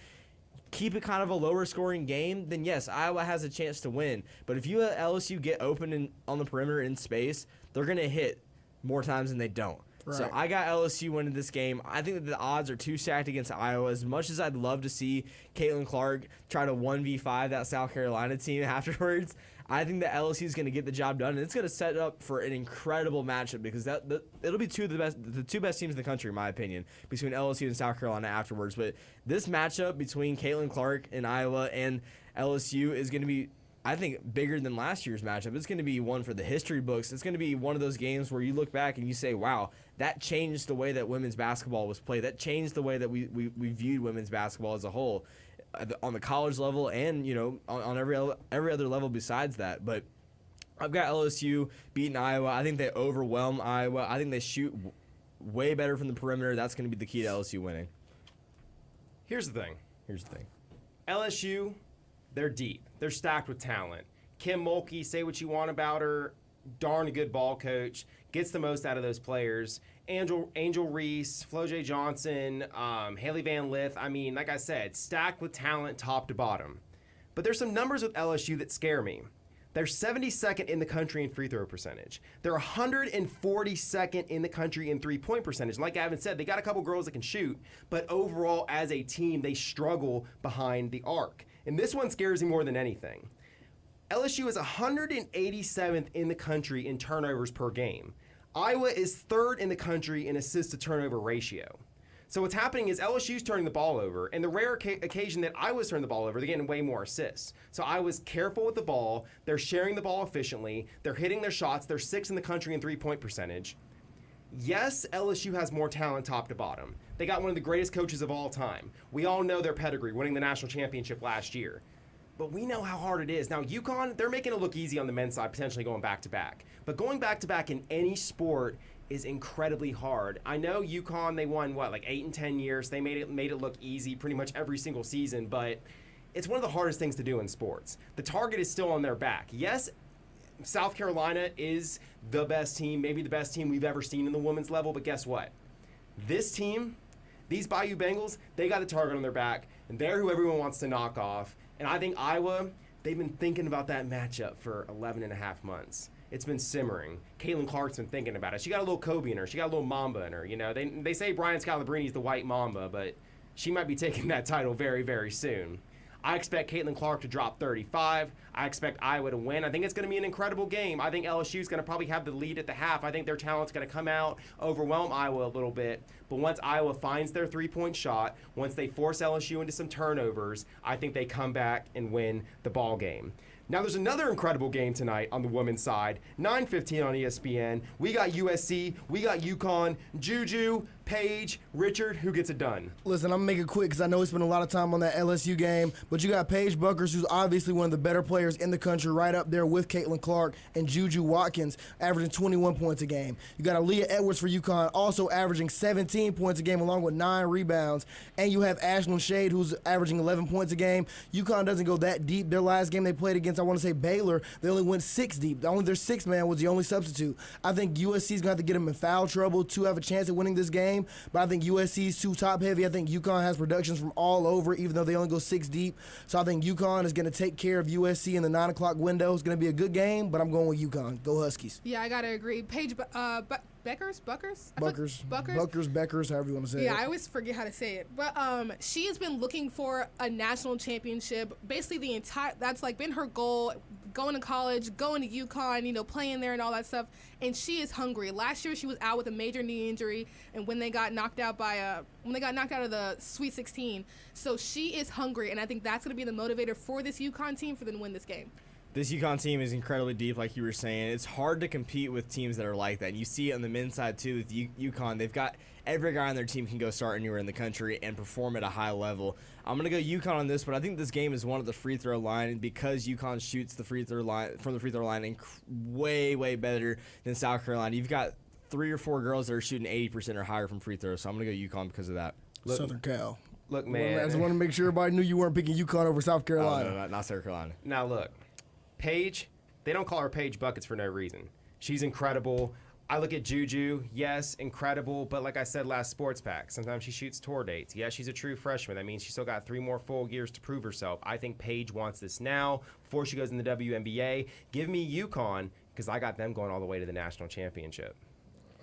keep it kind of a lower scoring game, then yes, Iowa has a chance to win. But if you let LSU get open on the perimeter in space, they're going to hit more times than they don't. Right. So I got LSU winning this game. I think that the odds are too stacked against Iowa. As much as I'd love to see Caitlin Clark try to 1v5 that South Carolina team afterwards, I think that LSU is going to get the job done, and it's going to set up for an incredible matchup because it'll be the two best teams in the country, in my opinion, between LSU and South Carolina afterwards. But this matchup between Caitlin Clark in Iowa and LSU is going to be, I think, bigger than last year's matchup. It's going to be one for the history books. It's going to be one of those games where you look back and you say, wow, that changed the way that women's basketball was played. That changed the way that we viewed women's basketball as a whole, on the college level and on every other level besides that. But I've got LSU beating Iowa. I think they overwhelm Iowa. I think they shoot way better from the perimeter. That's going to be the key to LSU winning.
Here's the thing. LSU, they're deep. They're stacked with talent. Kim Mulkey, say what you want about her, darn good ball coach, gets the most out of those players. Angel Reese, Flau'jae Johnson, Haley Van Lith. I mean, like I said, stacked with talent top to bottom. But there's some numbers with LSU that scare me. They're 72nd in the country in free throw percentage. They're 142nd in the country in three-point percentage. Like Gavin said, they got a couple girls that can shoot, but overall as a team, they struggle behind the arc. And this one scares me more than anything. LSU is 187th in the country in turnovers per game. Iowa is 3rd in the country in assist-to-turnover ratio. So what's happening is LSU's turning the ball over, and the rare occasion that Iowa's turning the ball over, they're getting way more assists. So Iowa's careful with the ball, they're sharing the ball efficiently, they're hitting their shots, they're 6th in the country in three-point percentage. Yes, LSU has more talent top to bottom. They got one of the greatest coaches of all time. We all know their pedigree, winning the national championship last year. But we know how hard it is. Now, UConn, they're making it look easy on the men's side, potentially going back-to-back. But going back-to-back in any sport is incredibly hard. I know UConn, they won, 8 and 10 years. They made it look easy pretty much every single season, but it's one of the hardest things to do in sports. The target is still on their back. Yes, South Carolina is the best team, maybe the best team we've ever seen in the women's level, but guess what? This team, these Bayou Bengals, they got the target on their back, and they're who everyone wants to knock off. And I think Iowa, they've been thinking about that matchup for 11 and a half months. It's been simmering. Caitlin Clark's been thinking about it. She got a little Kobe in her. She got a little Mamba in her. They say Brian Scalabrini's the white Mamba, but she might be taking that title very, very soon. I expect Caitlin Clark to drop 35. I expect Iowa to win. I think it's going to be an incredible game. I think LSU's going to probably have the lead at the half. I think their talent's going to come out, overwhelm Iowa a little bit. But once Iowa finds their three-point shot, once they force LSU into some turnovers, I think they come back and win the ball game. Now, there's another incredible game tonight on the women's side. 9:15 on ESPN. We got USC. We got UConn. Juju, Paige, Richard. Who gets it done?
Listen, I'm going to make it quick because I know we spent a lot of time on that LSU game. But you got Paige Buckers, who's obviously one of the better players in the country, right up there with Caitlin Clark and Juju Watkins, averaging 21 points a game. You got Aaliyah Edwards for UConn, also averaging 17 points a game along with 9 rebounds. And you have Ashlyn Shade, who's averaging 11 points a game. UConn doesn't go that deep. Their last game they played against, I want to say, Baylor, they only went 6 deep. Their 6th man was the only substitute. I think USC's going to have to get them in foul trouble to have a chance at winning this game. game, but I think USC is too top-heavy. I think UConn has productions from all over, even though they only go 6 deep. So I think UConn is going to take care of USC in the 9 o'clock window. It's going to be a good game, but I'm going with UConn. Go Huskies.
Yeah, I got to agree. Paige Buckers?
Beckers, however you want to say it.
Yeah, I always forget how to say it. But she has been looking for a national championship. Basically, that's like been her goal, going to college, going to UConn, playing there and all that stuff. And she is hungry. Last year, she was out with a major knee injury, and when they got knocked out of the Sweet 16. So she is hungry, and I think that's going to be the motivator for this UConn team for them to win this game.
This UConn team is incredibly deep, like you were saying. It's hard to compete with teams that are like that. And you see it on the men's side, too, with UConn. They've got every guy on their team can go start anywhere in the country and perform at a high level. I'm going to go UConn on this, but I think this game is one of the free throw line because UConn shoots the free throw line from the free throw line way, way better than South Carolina. You've got 3 or 4 girls that are shooting 80% or higher from free throws, so I'm going to go UConn because of that.
Southern Cal.
Look, man.
I just want to make sure everybody knew you weren't picking UConn over South Carolina.
No, not South Carolina.
Now, look, Paige, they don't call her Paige Buckets for no reason. She's incredible. I look at Juju, yes, incredible, but like I said last Sports Pack, sometimes she shoots tour dates. Yeah, she's a true freshman. That means she's still got 3 more full years to prove herself. I think Paige wants this now before she goes in the WNBA. Give me UConn because I got them going all the way to the national championship.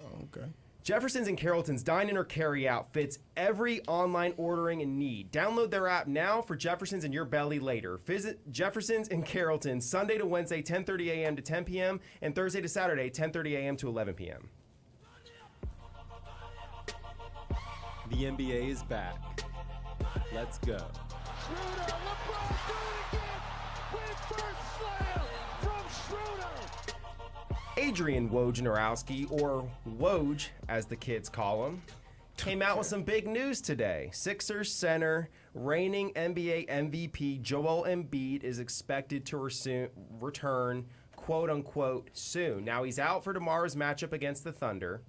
Oh, okay.
Jefferson's and Carrollton's dine-in or carry-out fits every online ordering and need. Download their app now for Jefferson's in your belly later. Visit Jefferson's and Carrollton Sunday to Wednesday, 10:30 a.m. to 10 p.m. and Thursday to Saturday, 10:30 a.m. to 11 p.m.
The NBA is back. Let's go.
Schroeder, LeBron doing it with first slam from Schroeder.
Adrian Wojnarowski, or Woj as the kids call him, came out with some big news today. Sixers center, reigning NBA MVP Joel Embiid is expected to return, quote-unquote, soon. Now, he's out for tomorrow's matchup against the Thunder,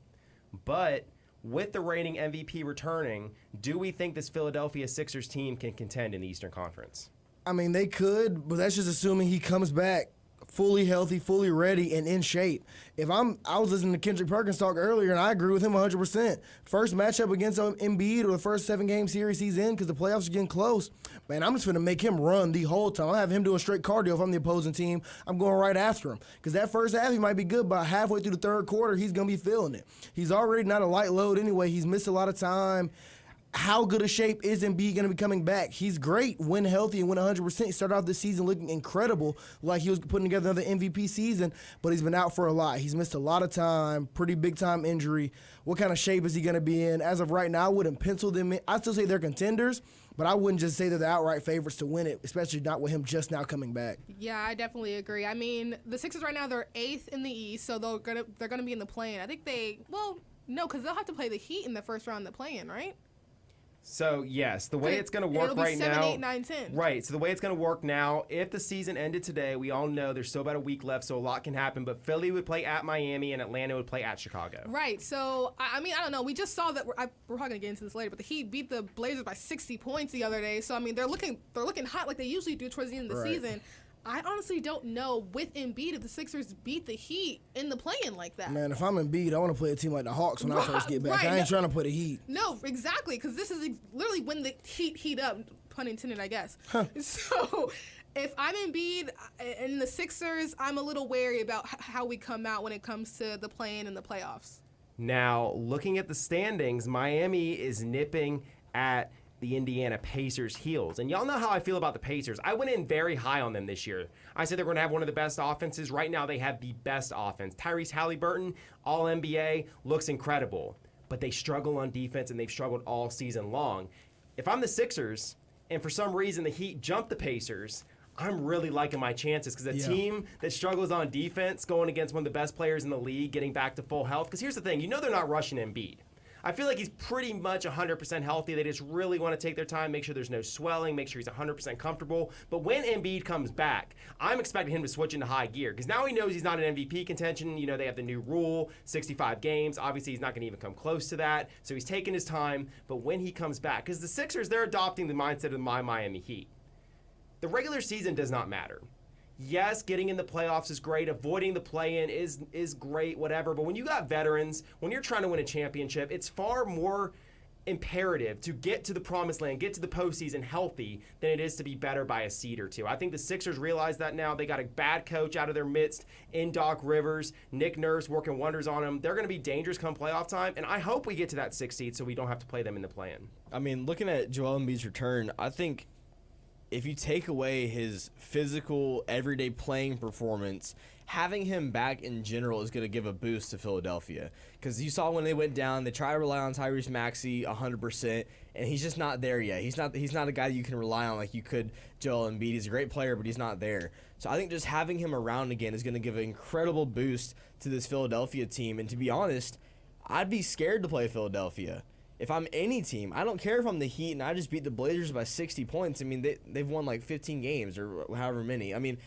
but with the reigning MVP returning, do we think this Philadelphia Sixers team can contend in the Eastern Conference?
I mean, they could, but that's just assuming he comes back fully healthy, fully ready, and in shape. I was listening to Kendrick Perkins talk earlier, and I agree with him 100%. First matchup against Embiid or the first 7-game series he's in because the playoffs are getting close. Man, I'm just going to make him run the whole time. I'll have him doing straight cardio if I'm the opposing team. I'm going right after him because that first half he might be good, but halfway through the third quarter, he's going to be feeling it. He's already not a light load anyway. He's missed a lot of time. How good a shape is Embiid going to be coming back? He's great when healthy and when 100%. He started off this season looking incredible, like he was putting together another MVP season, but he's been out for a lot. He's missed a lot of time, pretty big-time injury. What kind of shape is he going to be in? As of right now, I wouldn't pencil them in. I still say they're contenders, but I wouldn't just say they're the outright favorites to win it, especially not with him just now coming back.
Yeah, I definitely agree. I mean, the Sixers right now, they're 8th in the East, so they're gonna be in the play-in. I think no, because they'll have to play the Heat in the first round of the play-in, right?
So, yes, the way it's going to work right
7,
now.
8, 9, 10.
Right. So, the way it's going to work now, if the season ended today, we all know there's still about a week left, so a lot can happen. But Philly would play at Miami and Atlanta would play at Chicago.
Right. So, I mean, I don't know. We just saw that we're probably going to get into this later, but the Heat beat the Blazers by 60 points the other day. So, I mean, they're looking hot like they usually do towards the end of the season. I honestly don't know with Embiid if the Sixers beat the Heat in the play-in like that.
Man, if I'm Embiid, I want to play a team like the Hawks when I first get back. I ain't trying to play the Heat.
No, exactly, because this is literally when the Heat heat up, pun intended, I guess. So if I'm Embiid and the Sixers, I'm a little wary about how we come out when it comes to the play-in and the playoffs.
Now, looking at the standings, Miami is nipping at the Indiana Pacers' heels. And y'all know how I feel about the Pacers. I went in very high on them this year. I said they're going to have one of the best offenses. Right now, they have the best offense. Tyrese Halliburton, All-NBA, looks incredible. But they struggle on defense, and they've struggled all season long. If I'm the Sixers, and for some reason the Heat jump the Pacers, I'm really liking my chances because a team that struggles on defense going against one of the best players in the league, getting back to full health. Because here's the thing. You know they're not rushing Embiid. I feel like he's pretty much 100% healthy. They just really want to take their time, make sure there's no swelling, make sure he's 100% comfortable. But when Embiid comes back, I'm expecting him to switch into high gear because now he knows he's not an MVP contention. You know, they have the new rule, 65 games. Obviously, he's not going to even come close to that. So he's taking his time. But when he comes back, because the Sixers, they're adopting the mindset of my Miami Heat. The regular season does not matter. yes, getting in the playoffs is great. Avoiding the play-in is great, whatever. But when you got veterans, when you're trying to win a championship, it's far more imperative to get to the promised land, get to the postseason healthy than it is to be better by a seed or two. I think the Sixers realize that now. They got a bad coach out of their midst in Doc Rivers. Nick Nurse working wonders on them. They're going to be dangerous come playoff time, and I hope we get to that 6th seed so we don't have to play them in the play-in.
I mean, looking at Joel Embiid's return, I think if you take away his physical, everyday playing performance, having him back in general is going to give a boost to Philadelphia. Because you saw when they went down, they try to rely on Tyrese Maxey 100%, and he's just not there yet. He's not a guy you can rely on like you could Joel Embiid. He's a great player, but he's not there. So I think just having him around again is going to give an incredible boost to this Philadelphia team. And to be honest, I'd be scared to play Philadelphia. If I'm any team, I don't care if I'm the Heat and I just beat the Blazers by 60 points. I mean, they've won like 15 games or however many. I mean,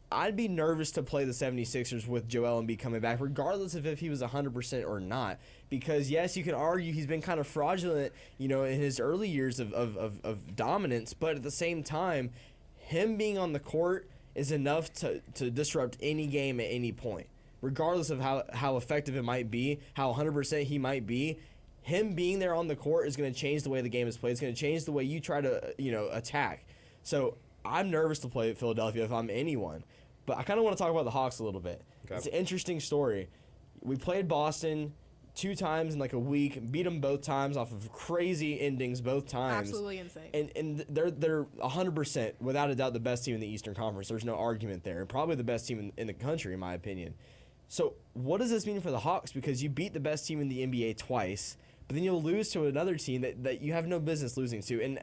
I'd be nervous to play the 76ers with Joel Embiid coming back, regardless of if he was 100% or not. Because, yes, you can argue he's been kind of fraudulent, in his early years of dominance. But at the same time, him being on the court is enough to disrupt any game at any point. Regardless of how effective it might be, how 100% he might be, him being there on the court is going to change the way the game is played. It's going to change the way you try to, attack. So I'm nervous to play at Philadelphia if I'm anyone. But I kind of want to talk about the Hawks a little bit. Okay. It's an interesting story. We played Boston 2 times in like a week, beat them both times off of crazy endings both times.
Absolutely insane.
And they're 100%, without a doubt, the best team in the Eastern Conference. There's no argument there. And probably the best team in the country, in my opinion. So what does this mean for the Hawks? Because you beat the best team in the NBA twice, but then you'll lose to another team that you have no business losing to. And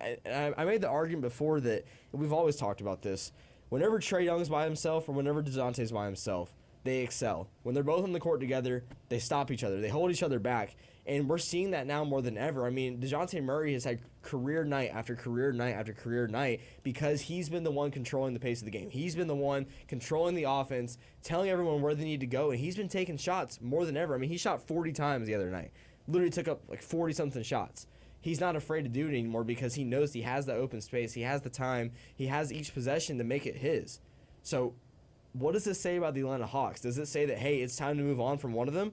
I made the argument before that, and we've always talked about this, whenever Trae Young's by himself or whenever DeJounte's by himself, they excel. When they're both on the court together, they stop each other. They hold each other back. And we're seeing that now more than ever. I mean, DeJounte Murray has had career night after career night after career night because he's been the one controlling the pace of the game. He's been the one controlling the offense, telling everyone where they need to go, and he's been taking shots more than ever. I mean, he shot 40 times the other night. Literally took up like 40-something shots. He's not afraid to do it anymore because he knows he has the open space. He has the time. He has each possession to make it his. So what does this say about the Atlanta Hawks? Does it say that, hey, it's time to move on from one of them?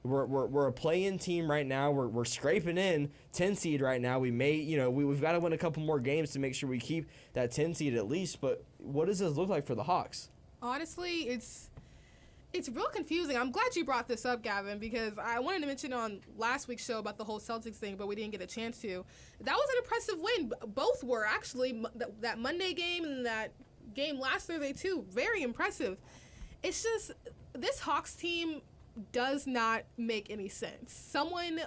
We're a play-in team right now. We're scraping in 10 seed right now. We may, we've got to win a couple more games to make sure we keep that 10 seed at least. But what does this look like for the Hawks?
Honestly, it's real confusing. I'm glad you brought this up, Gavin, because I wanted to mention on last week's show about the whole Celtics thing, but we didn't get a chance to. That was an impressive win. Both were, actually. That Monday game and that game last Thursday, too. Very impressive. It's just this Hawks team does not make any sense. Someone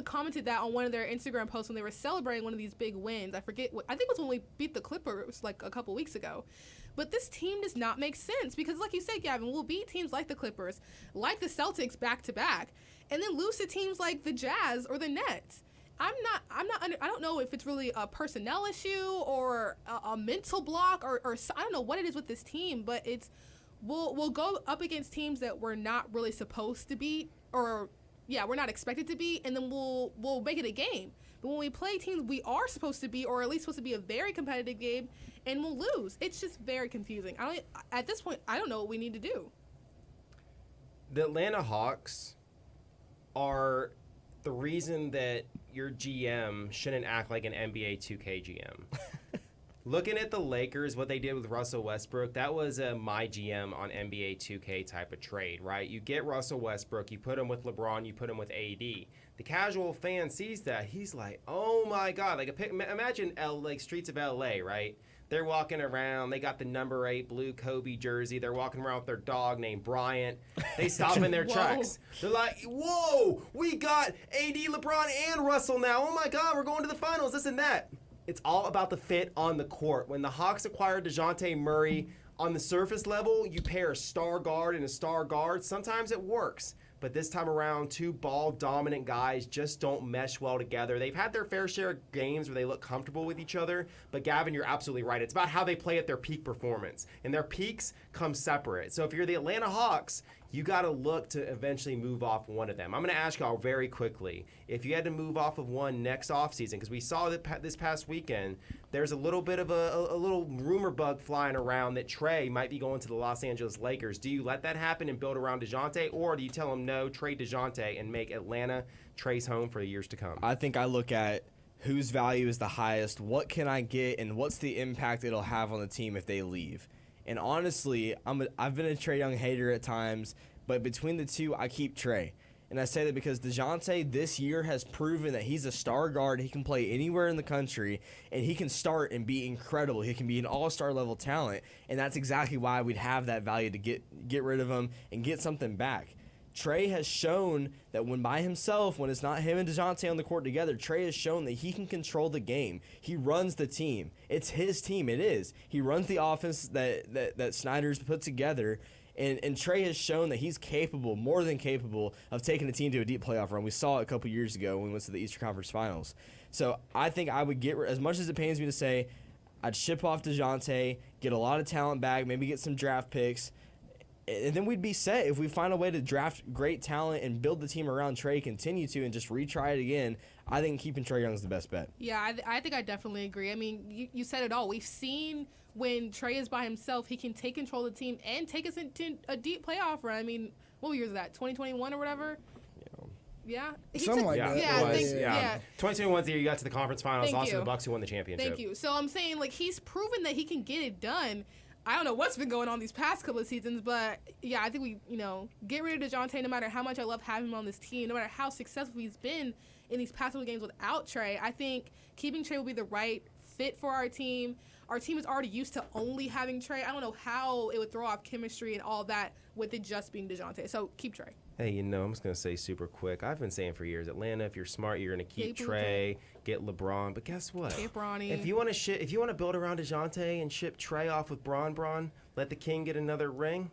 commented that on one of their Instagram posts when they were celebrating one of these big wins. I think it was when we beat the Clippers like a couple weeks ago. But this team does not make sense because, like you said, Gavin, we'll beat teams like the Clippers, like the Celtics back to back, and then lose to teams like the Jazz or the Nets. I don't know if it's really a personnel issue or a mental block or I don't know what it is with this team, but we'll go up against teams that we're not really supposed to beat we're not expected to beat, and then we'll make it a game. But when we play teams we are supposed to be, or at least supposed to be a very competitive game, and we'll lose. It's just very confusing. At this point, I don't know what we need to do.
The Atlanta Hawks are the reason that your GM shouldn't act like an NBA 2K GM. Looking at the Lakers, what they did with Russell Westbrook, that was a my GM on NBA 2K type of trade, right? You get Russell Westbrook, you put him with LeBron, you put him with AD. The casual fan sees that, he's like, oh my God. Like, imagine streets of LA, right? They're walking around. They got the number 8 blue Kobe jersey. They're walking around with their dog named Bryant. They stop in their tracks. They're like, whoa, we got AD, LeBron, and Russell now. Oh, my God, we're going to the finals, this and that. It's all about the fit on the court. When the Hawks acquired DeJounte Murray, on the surface level, you pair a star guard and a star guard. Sometimes it works. but this time around, two ball-dominant guys just don't mesh well together. They've had their fair share of games where they look comfortable with each other, but Gavin, you're absolutely right. It's about how they play at their peak performance, and their peaks come separate. So if you're the Atlanta Hawks, you got to look to eventually move off one of them. I'm going to ask y'all very quickly, if you had to move off of one next offseason, because we saw that this past weekend, there's a little bit of a little rumor bug flying around that Trae might be going to the Los Angeles Lakers. Do you let that happen and build around DeJounte, or do you tell him no, trade DeJounte, and make Atlanta Trae's home for the years to come?
I think I look at whose value is the highest, what can I get, and what's the impact it'll have on the team if they leave. And honestly, I've been a Trae Young hater at times, but between the two, I keep Trae. And I say that because DeJounte this year has proven that he's a star guard. He can play anywhere in the country, and he can start and be incredible. He can be an all-star level talent, and that's exactly why we'd have that value to get rid of him and get something back. Trae has shown that when by himself, when it's not him and DeJounte on the court together, Trae has shown that he can control the game. He runs the team. It's his team. It is. He runs the offense that Snyder's put together. And Trae has shown that he's capable, more than capable, of taking a team to a deep playoff run. We saw it a couple years ago when we went to the Eastern Conference Finals. So I think I would get, as much as it pains me to say, I'd ship off DeJounte, get a lot of talent back, maybe get some draft picks, and then we'd be set. If we find a way to draft great talent and build the team around Trae, continue to, and just retry it again, I think keeping Trae Young is the best bet.
Yeah, I think I definitely agree. I mean, you said it all. We've seen when Trae is by himself, he can take control of the team and take us into a deep playoff run. I mean, what year is that, 2021 or whatever? Yeah.
Something like that.
Yeah, I think, yeah.
2021's the year you got to the conference finals,
Thank
lost to
you.
the Bucks who won the championship.
Thank you. So I'm saying, like, he's proven that he can get it done. I don't know what's been going on these past couple of seasons, but yeah, I think we, get rid of DeJounte no matter how much I love having him on this team, no matter how successful he's been in these past couple of games without Trae. I think keeping Trae will be the right fit for our team. Our team is already used to only having Trae. I don't know how it would throw off chemistry and all that with it just being DeJounte. So keep Trae.
Hey, I'm just going to say super quick. I've been saying for years, Atlanta, if you're smart, you're going to keep Trae, get LeBron. But guess what?
Get Bronny.
If you want to build around DeJounte and ship Trae off with Bron, let the king get another ring,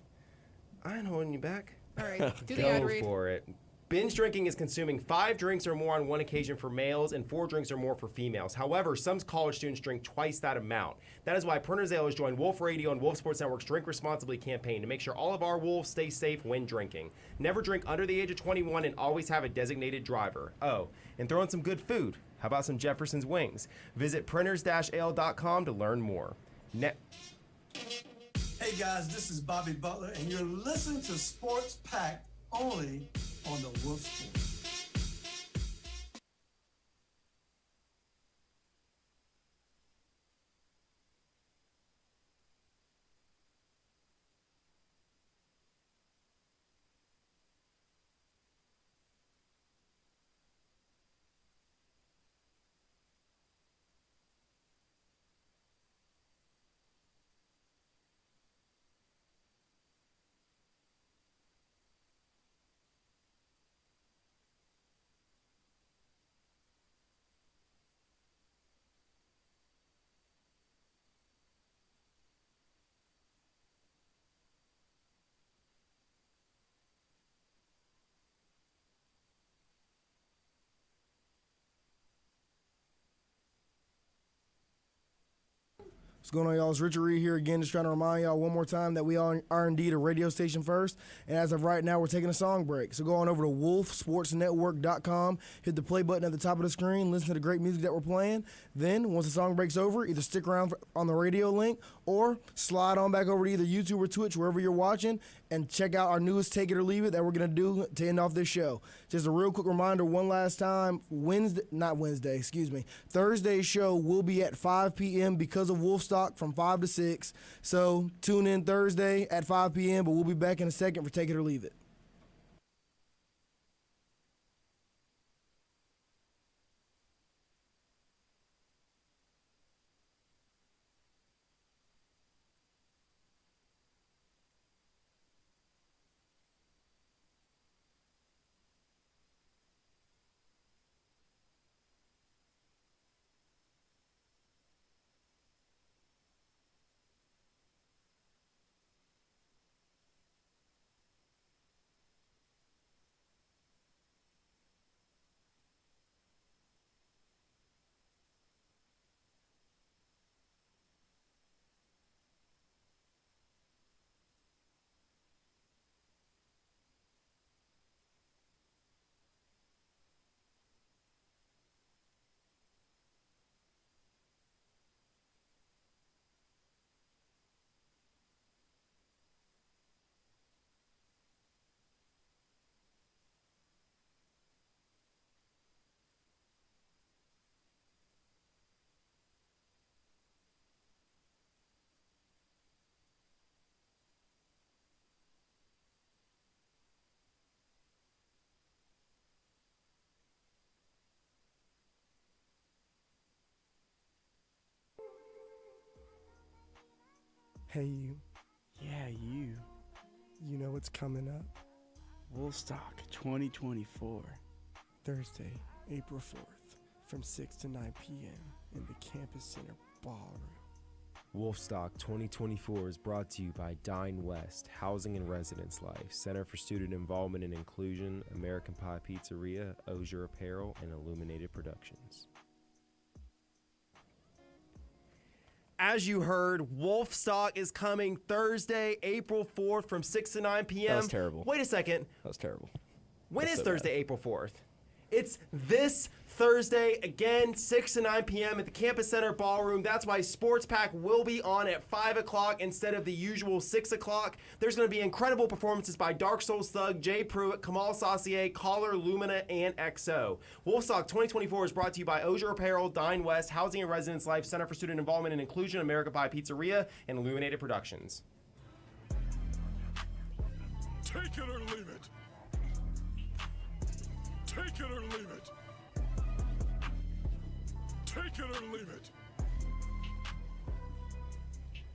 I ain't holding you back.
All right, do the
Go
ad read.
for it. Binge drinking is consuming 5 drinks or more on one occasion for males and 4 drinks or more for females. However, some college students drink twice that amount. That is why Perners Ale has joined Wolf Radio and Wolf Sports Network's Drink Responsibly campaign to make sure all of our Wolves stay safe when drinking. Never drink under the age of 21 and always have a designated driver. Oh, and throw in some good food. How about some Jefferson's Wings? Visit printers-ale.com to learn more.
Hey guys, this is Bobby Butler, and you're listening to Sports Pack only on the Wolf Sports.
What's going on, y'all? It's Richard Reed here again, just trying to remind y'all one more time that we are indeed a radio station first. And as of right now, we're taking a song break. So go on over to wolfsportsnetwork.com, hit the play button at the top of the screen, listen to the great music that we're playing. Then, once the song breaks over, either stick around on the radio link or slide on back over to either YouTube or Twitch, wherever you're watching, and check out our newest Take It or Leave It that we're going to do to end off this show. Just a real quick reminder one last time, Thursday's show will be at 5 p.m. because of Wolfstock from 5 to 6. So tune in Thursday at 5 p.m., but we'll be back in a second for Take It or Leave It.
Hey, you. Yeah, you. You know what's coming up? Woolstock 2024. Thursday, April 4th, from 6 to 9 p.m. in the Campus Center Ballroom.
Wolfstock 2024 is brought to you by Dine West, Housing and Residence Life, Center for Student Involvement and Inclusion, American Pie Pizzeria, Osier Apparel, and Illuminated Productions.
As you heard, Wolfstock is coming Thursday, April 4th from 6 to 9 p.m.
That was terrible.
Wait a second.
That was terrible.
When
That's
is
so
Thursday,
bad.
April 4th? It's this Thursday, again, 6 to 9 p.m. at the Campus Center Ballroom. That's why Sports Pack will be on at 5 o'clock instead of the usual 6 o'clock. There's going to be incredible performances by Dark Souls Thug, Jay Pruitt, Kamal Saucier, Caller, Lumina, and XO. Wolfstock 2024 is brought to you by Osier Apparel, Dine West, Housing and Residence Life, Center for Student Involvement and Inclusion, American Pie Pizzeria, and Illuminated Productions.
Take it or leave it. Take it or leave it. Take it or leave it.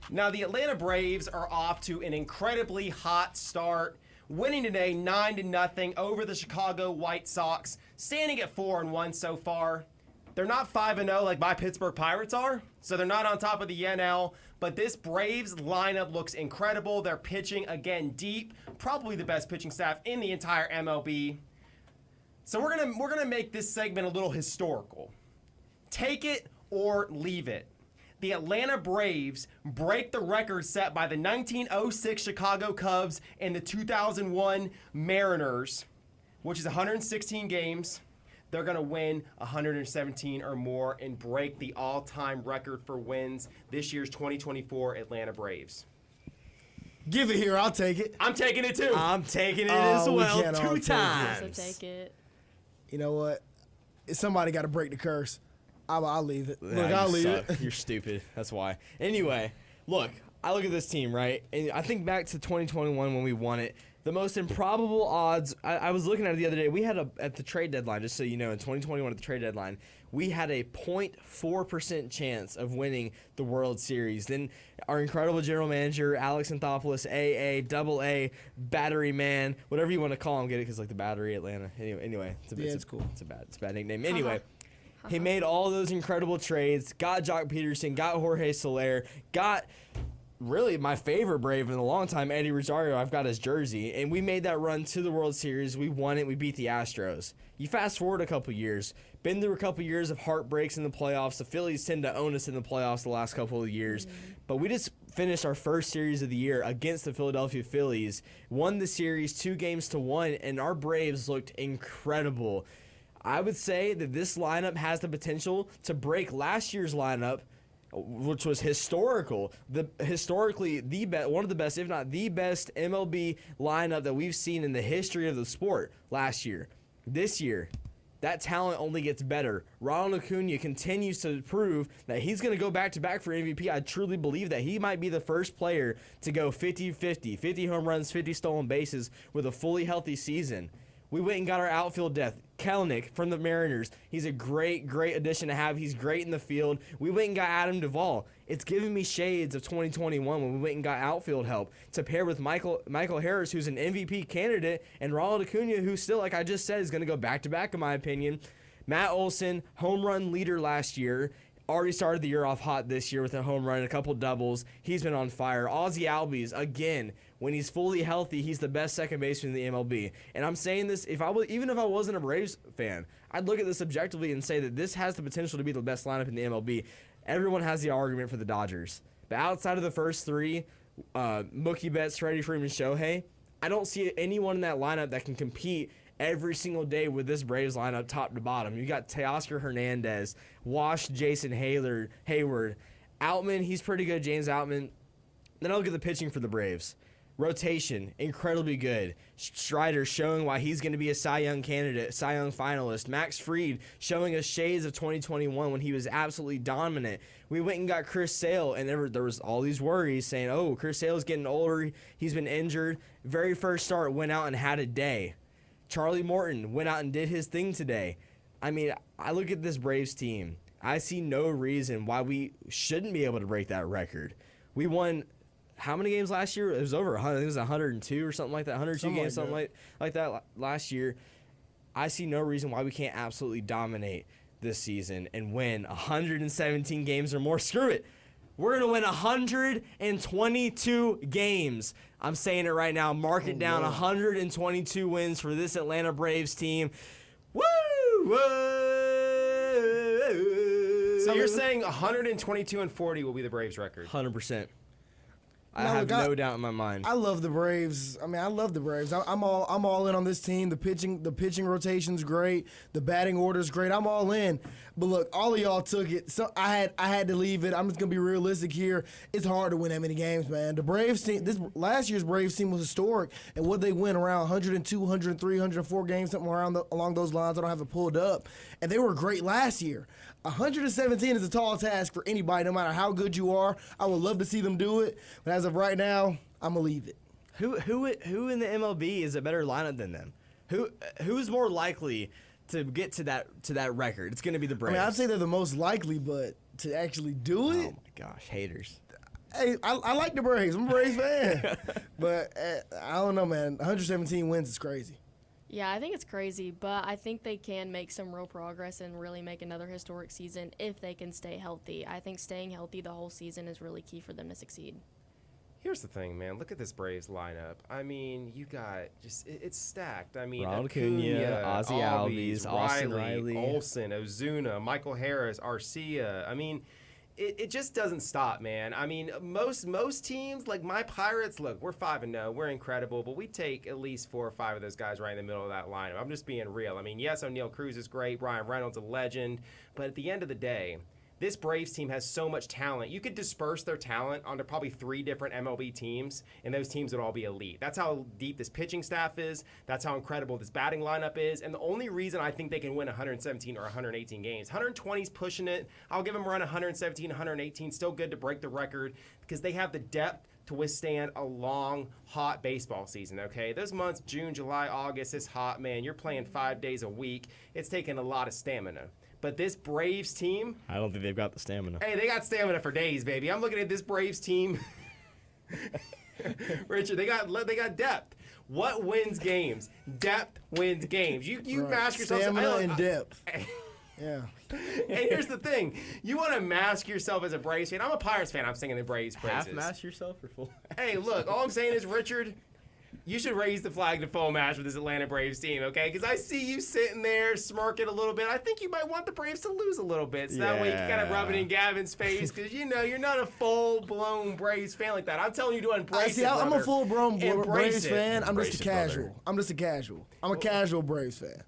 Now, the Atlanta Braves are off to an incredibly hot start, winning today 9-0 over the Chicago White Sox, standing at 4-1 so far. They're not 5-0 like my Pittsburgh Pirates are, so they're not on top of the NL, but this Braves lineup looks incredible. They're pitching, again, deep, probably the best pitching staff in the entire MLB. So we're gonna make this segment a little historical. Take it or leave it. The Atlanta Braves break the record set by the 1906 Chicago Cubs and the 2001 Mariners, which is 116 games. They're going to win 117 or more and break the all-time record for wins this year's 2024 Atlanta Braves.
Give it here. I'll take it.
I'm taking it too.
I'm taking it as well.
can't all
2
take it.
times.
Take it.
You know what? Somebody got to break the curse. I'll leave it.
Nah,
Look, I'll
you
leave
suck.
it.
You're stupid. That's why. Anyway, look, I look at this team, right? And I think back to 2021 when we won it. The most improbable odds, I was looking at it the other day. We had at the trade deadline, just so you know, in 2021 at the trade deadline, we had a 0.4% chance of winning the World Series. Then our incredible general manager, Alex Anthopoulos, AA, Battery Man, whatever you want to call him, get it? Because like the Battery Atlanta. Anyway, it's
cool.
It's a bad nickname. Anyway. He made all those incredible trades, got Jock Peterson, got Jorge Soler, got really my favorite Brave in a long time, Eddie Rosario. I've got his jersey, and we made that run to the World Series. We won it. We beat the Astros. You fast forward a couple years, been through a couple years of heartbreaks in the playoffs. The Phillies tend to own us in the playoffs the last couple of years, but we just finished our first series of the year against the Philadelphia Phillies, won the series 2-1, and our Braves looked incredible. I would say that this lineup has the potential to break last year's lineup, which was historical. Historically, one of the best, if not the best, MLB lineup that we've seen in the history of the sport last year. This year, that talent only gets better. Ronald Acuna continues to prove that he's going to go back-to-back for MVP. I truly believe that he might be the first player to go 50-50, 50 home runs, 50 stolen bases with a fully healthy season. We went and got our outfield depth. Kelenic from the Mariners. He's a great addition to have. He's great in the field. We went and got Adam Duvall. It's giving me shades of 2021 when we went and got outfield help to pair with Michael Harris, who's an MVP candidate, and Ronald Acuna, who still, like I just said, is going to go back-to-back in my opinion. Matt Olson, home run leader last year. Already started the year off hot this year with a home run and a couple doubles. He's been on fire. Ozzie Albies, again, when he's fully healthy, he's the best second baseman in the MLB. And I'm saying this, even if I wasn't a Braves fan, I'd look at this objectively and say that this has the potential to be the best lineup in the MLB. Everyone has the argument for the Dodgers. But outside of the first three, Mookie Betts, Freddie Freeman, Shohei, I don't see anyone in that lineup that can compete every single day with this Braves lineup top to bottom. You got Teoscar Hernandez, Wash, Jason Hayward. Outman, he's pretty good, James Outman. Then I look at the pitching for the Braves. Rotation, incredibly good. Strider showing why he's going to be a Cy Young candidate, Cy Young finalist. Max Fried showing us shades of 2021 when he was absolutely dominant. We went and got Chris Sale, and there was all these worries saying, oh, Chris Sale's getting older. He's been injured. Very first start, went out and had a day. Charlie Morton went out and did his thing today. I mean, I look at this Braves team. I see no reason why we shouldn't be able to break that record. We won how many games last year? It was over 100. I think it was 102 or something like that. 102
Something
games,
like
something like that last year. I see no reason why we can't absolutely dominate this season and win 117 games or more. Screw it. We're going to win 122 games. I'm saying it right now. Mark it down. 122 wins for this Atlanta Braves team. Woo! Woo!
So you're saying 122-40 will be the Braves record?
100%. I
No,
have
look,
no doubt in my mind.
I love the Braves. I mean, I love the Braves. I'm all in on this team. The pitching rotation's great. The batting order's great. I'm all in. But look, all of y'all took it. So I had to leave it. I'm just gonna be realistic here. It's hard to win that many games, man. The Braves team, this last year's Braves team was historic, and what they win around 102, 103, 104 games, something along those lines. I don't have it pulled up, and they were great last year. 117 is a tall task for anybody, no matter how good you are. I would love to see them do it, but as of right now, I'm gonna leave it.
Who in the MLB is a better lineup than them? Who's more likely to get to that record? It's gonna be the Braves.
I mean, I'd say they're the most likely, but to actually do it.
Oh my gosh, haters.
Hey, I like the Braves. I'm a Braves fan, but I don't know, man. 117 wins is crazy.
Yeah, I think it's crazy, but I think they can make some real progress and really make another historic season if they can stay healthy. I think staying healthy the whole season is really key for them to succeed.
Here's the thing, man. Look at this Braves lineup. I mean, you got it's stacked. I mean,
Ronald Acuna, Ozzie Albies, Austin Riley,
Olsen, Ozuna, Michael Harris, Arcia. I mean, it just doesn't stop, man. I mean, most teams, like my Pirates, look, we're 5-0, we're incredible, but we take at least 4 or 5 of those guys right in the middle of that lineup. I'm just being real. I mean, yes, O'Neal Cruz is great, Ryan Reynolds a legend, but at the end of the day, this Braves team has so much talent. You could disperse their talent onto probably 3 different MLB teams, and those teams would all be elite. That's how deep this pitching staff is. That's how incredible this batting lineup is. And the only reason I think they can win 117 or 118 games, 120 is pushing it. I'll give them around 117, 118. Still good to break the record because they have the depth to withstand a long, hot baseball season, okay? Those months, June, July, August, it's hot, man. You're playing 5 days a week. It's taking a lot of stamina. But this Braves team,
I don't think they've got the stamina.
Hey, they got stamina for days, baby. I'm looking at this Braves team. Richard, they got depth. What wins games? Depth wins games. You mask yourself.
Stamina and depth. Yeah.
And here's the thing. You want to mask yourself as a Braves fan. I'm a Pirates fan. I'm singing the Braves praises.
Half mask yourself or full?
Hey, look, all I'm saying is, Richard, you should raise the flag to full match with this Atlanta Braves team, okay? Because I see you sitting there smirking a little bit. I think you might want the Braves to lose a little bit. So that way you can kind of rub it in Gavin's face because, you know, you're not a full-blown Braves fan like that. I'm telling you to embrace it,
I'm a full-blown
Embrace
Braves
it.
fan. I'm
Embrace
just a
it, brother.
casual. I'm just a casual. I'm a casual Braves fan.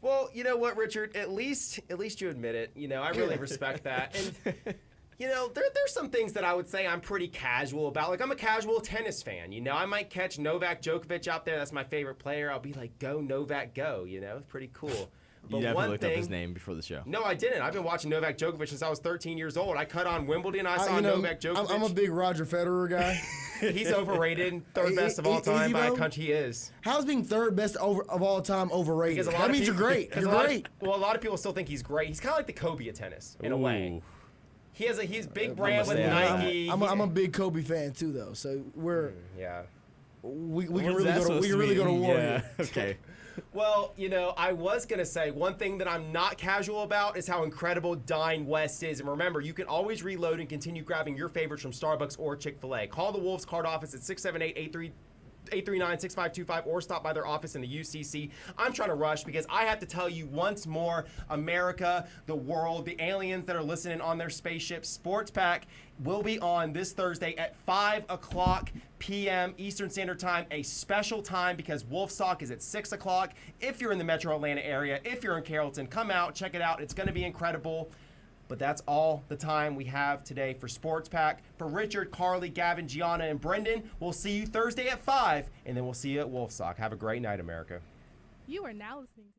Well, you know what, Richard? At least you admit it. You know, I really respect that. And you know, there's some things that I would say I'm pretty casual about. Like, I'm a casual tennis fan. You know, I might catch Novak Djokovic out there. That's my favorite player. I'll be like, go Novak, go. You know, it's pretty cool. But
You definitely
one
looked
thing,
up his name before the show.
No, I didn't. I've been watching Novak Djokovic since I was 13 years old. I cut on Wimbledon. I saw Novak Djokovic.
I'm a big Roger Federer guy.
He's overrated. Third best of all time by a country. He is.
How's being third best of all time overrated?
Because a lot
That
of
means
people,
you're great. You're great.
Well, a lot of people still think he's great. He's kind of like the Kobe of tennis in a way. He's big brand with Nike.
I'm a big Kobe fan too, though. So we're we can really go to war.
Yeah. Okay.
Well, you know, I was going to say one thing that I'm not casual about is how incredible Dine West is. And remember, you can always reload and continue grabbing your favorites from Starbucks or Chick-fil-A. Call the Wolves card office at 678-839-6525 or stop by their office in the UCC. I'm trying to rush because I have to tell you once more, America, the world, the aliens that are listening on their spaceship, Sports Pack will be on this Thursday at 5 o'clock p.m. Eastern Standard Time, a special time because Wolfstock is at 6 o'clock. If you're in the metro Atlanta area, if you're in Carrollton, come out, check it out. It's going to be incredible. But that's all the time we have today for Sports Pack. For Richard, Carly, Gavin, Gianna, and Brendan, we'll see you Thursday at 5, and then we'll see you at Wolfstock. Have a great night, America.
You are now listening to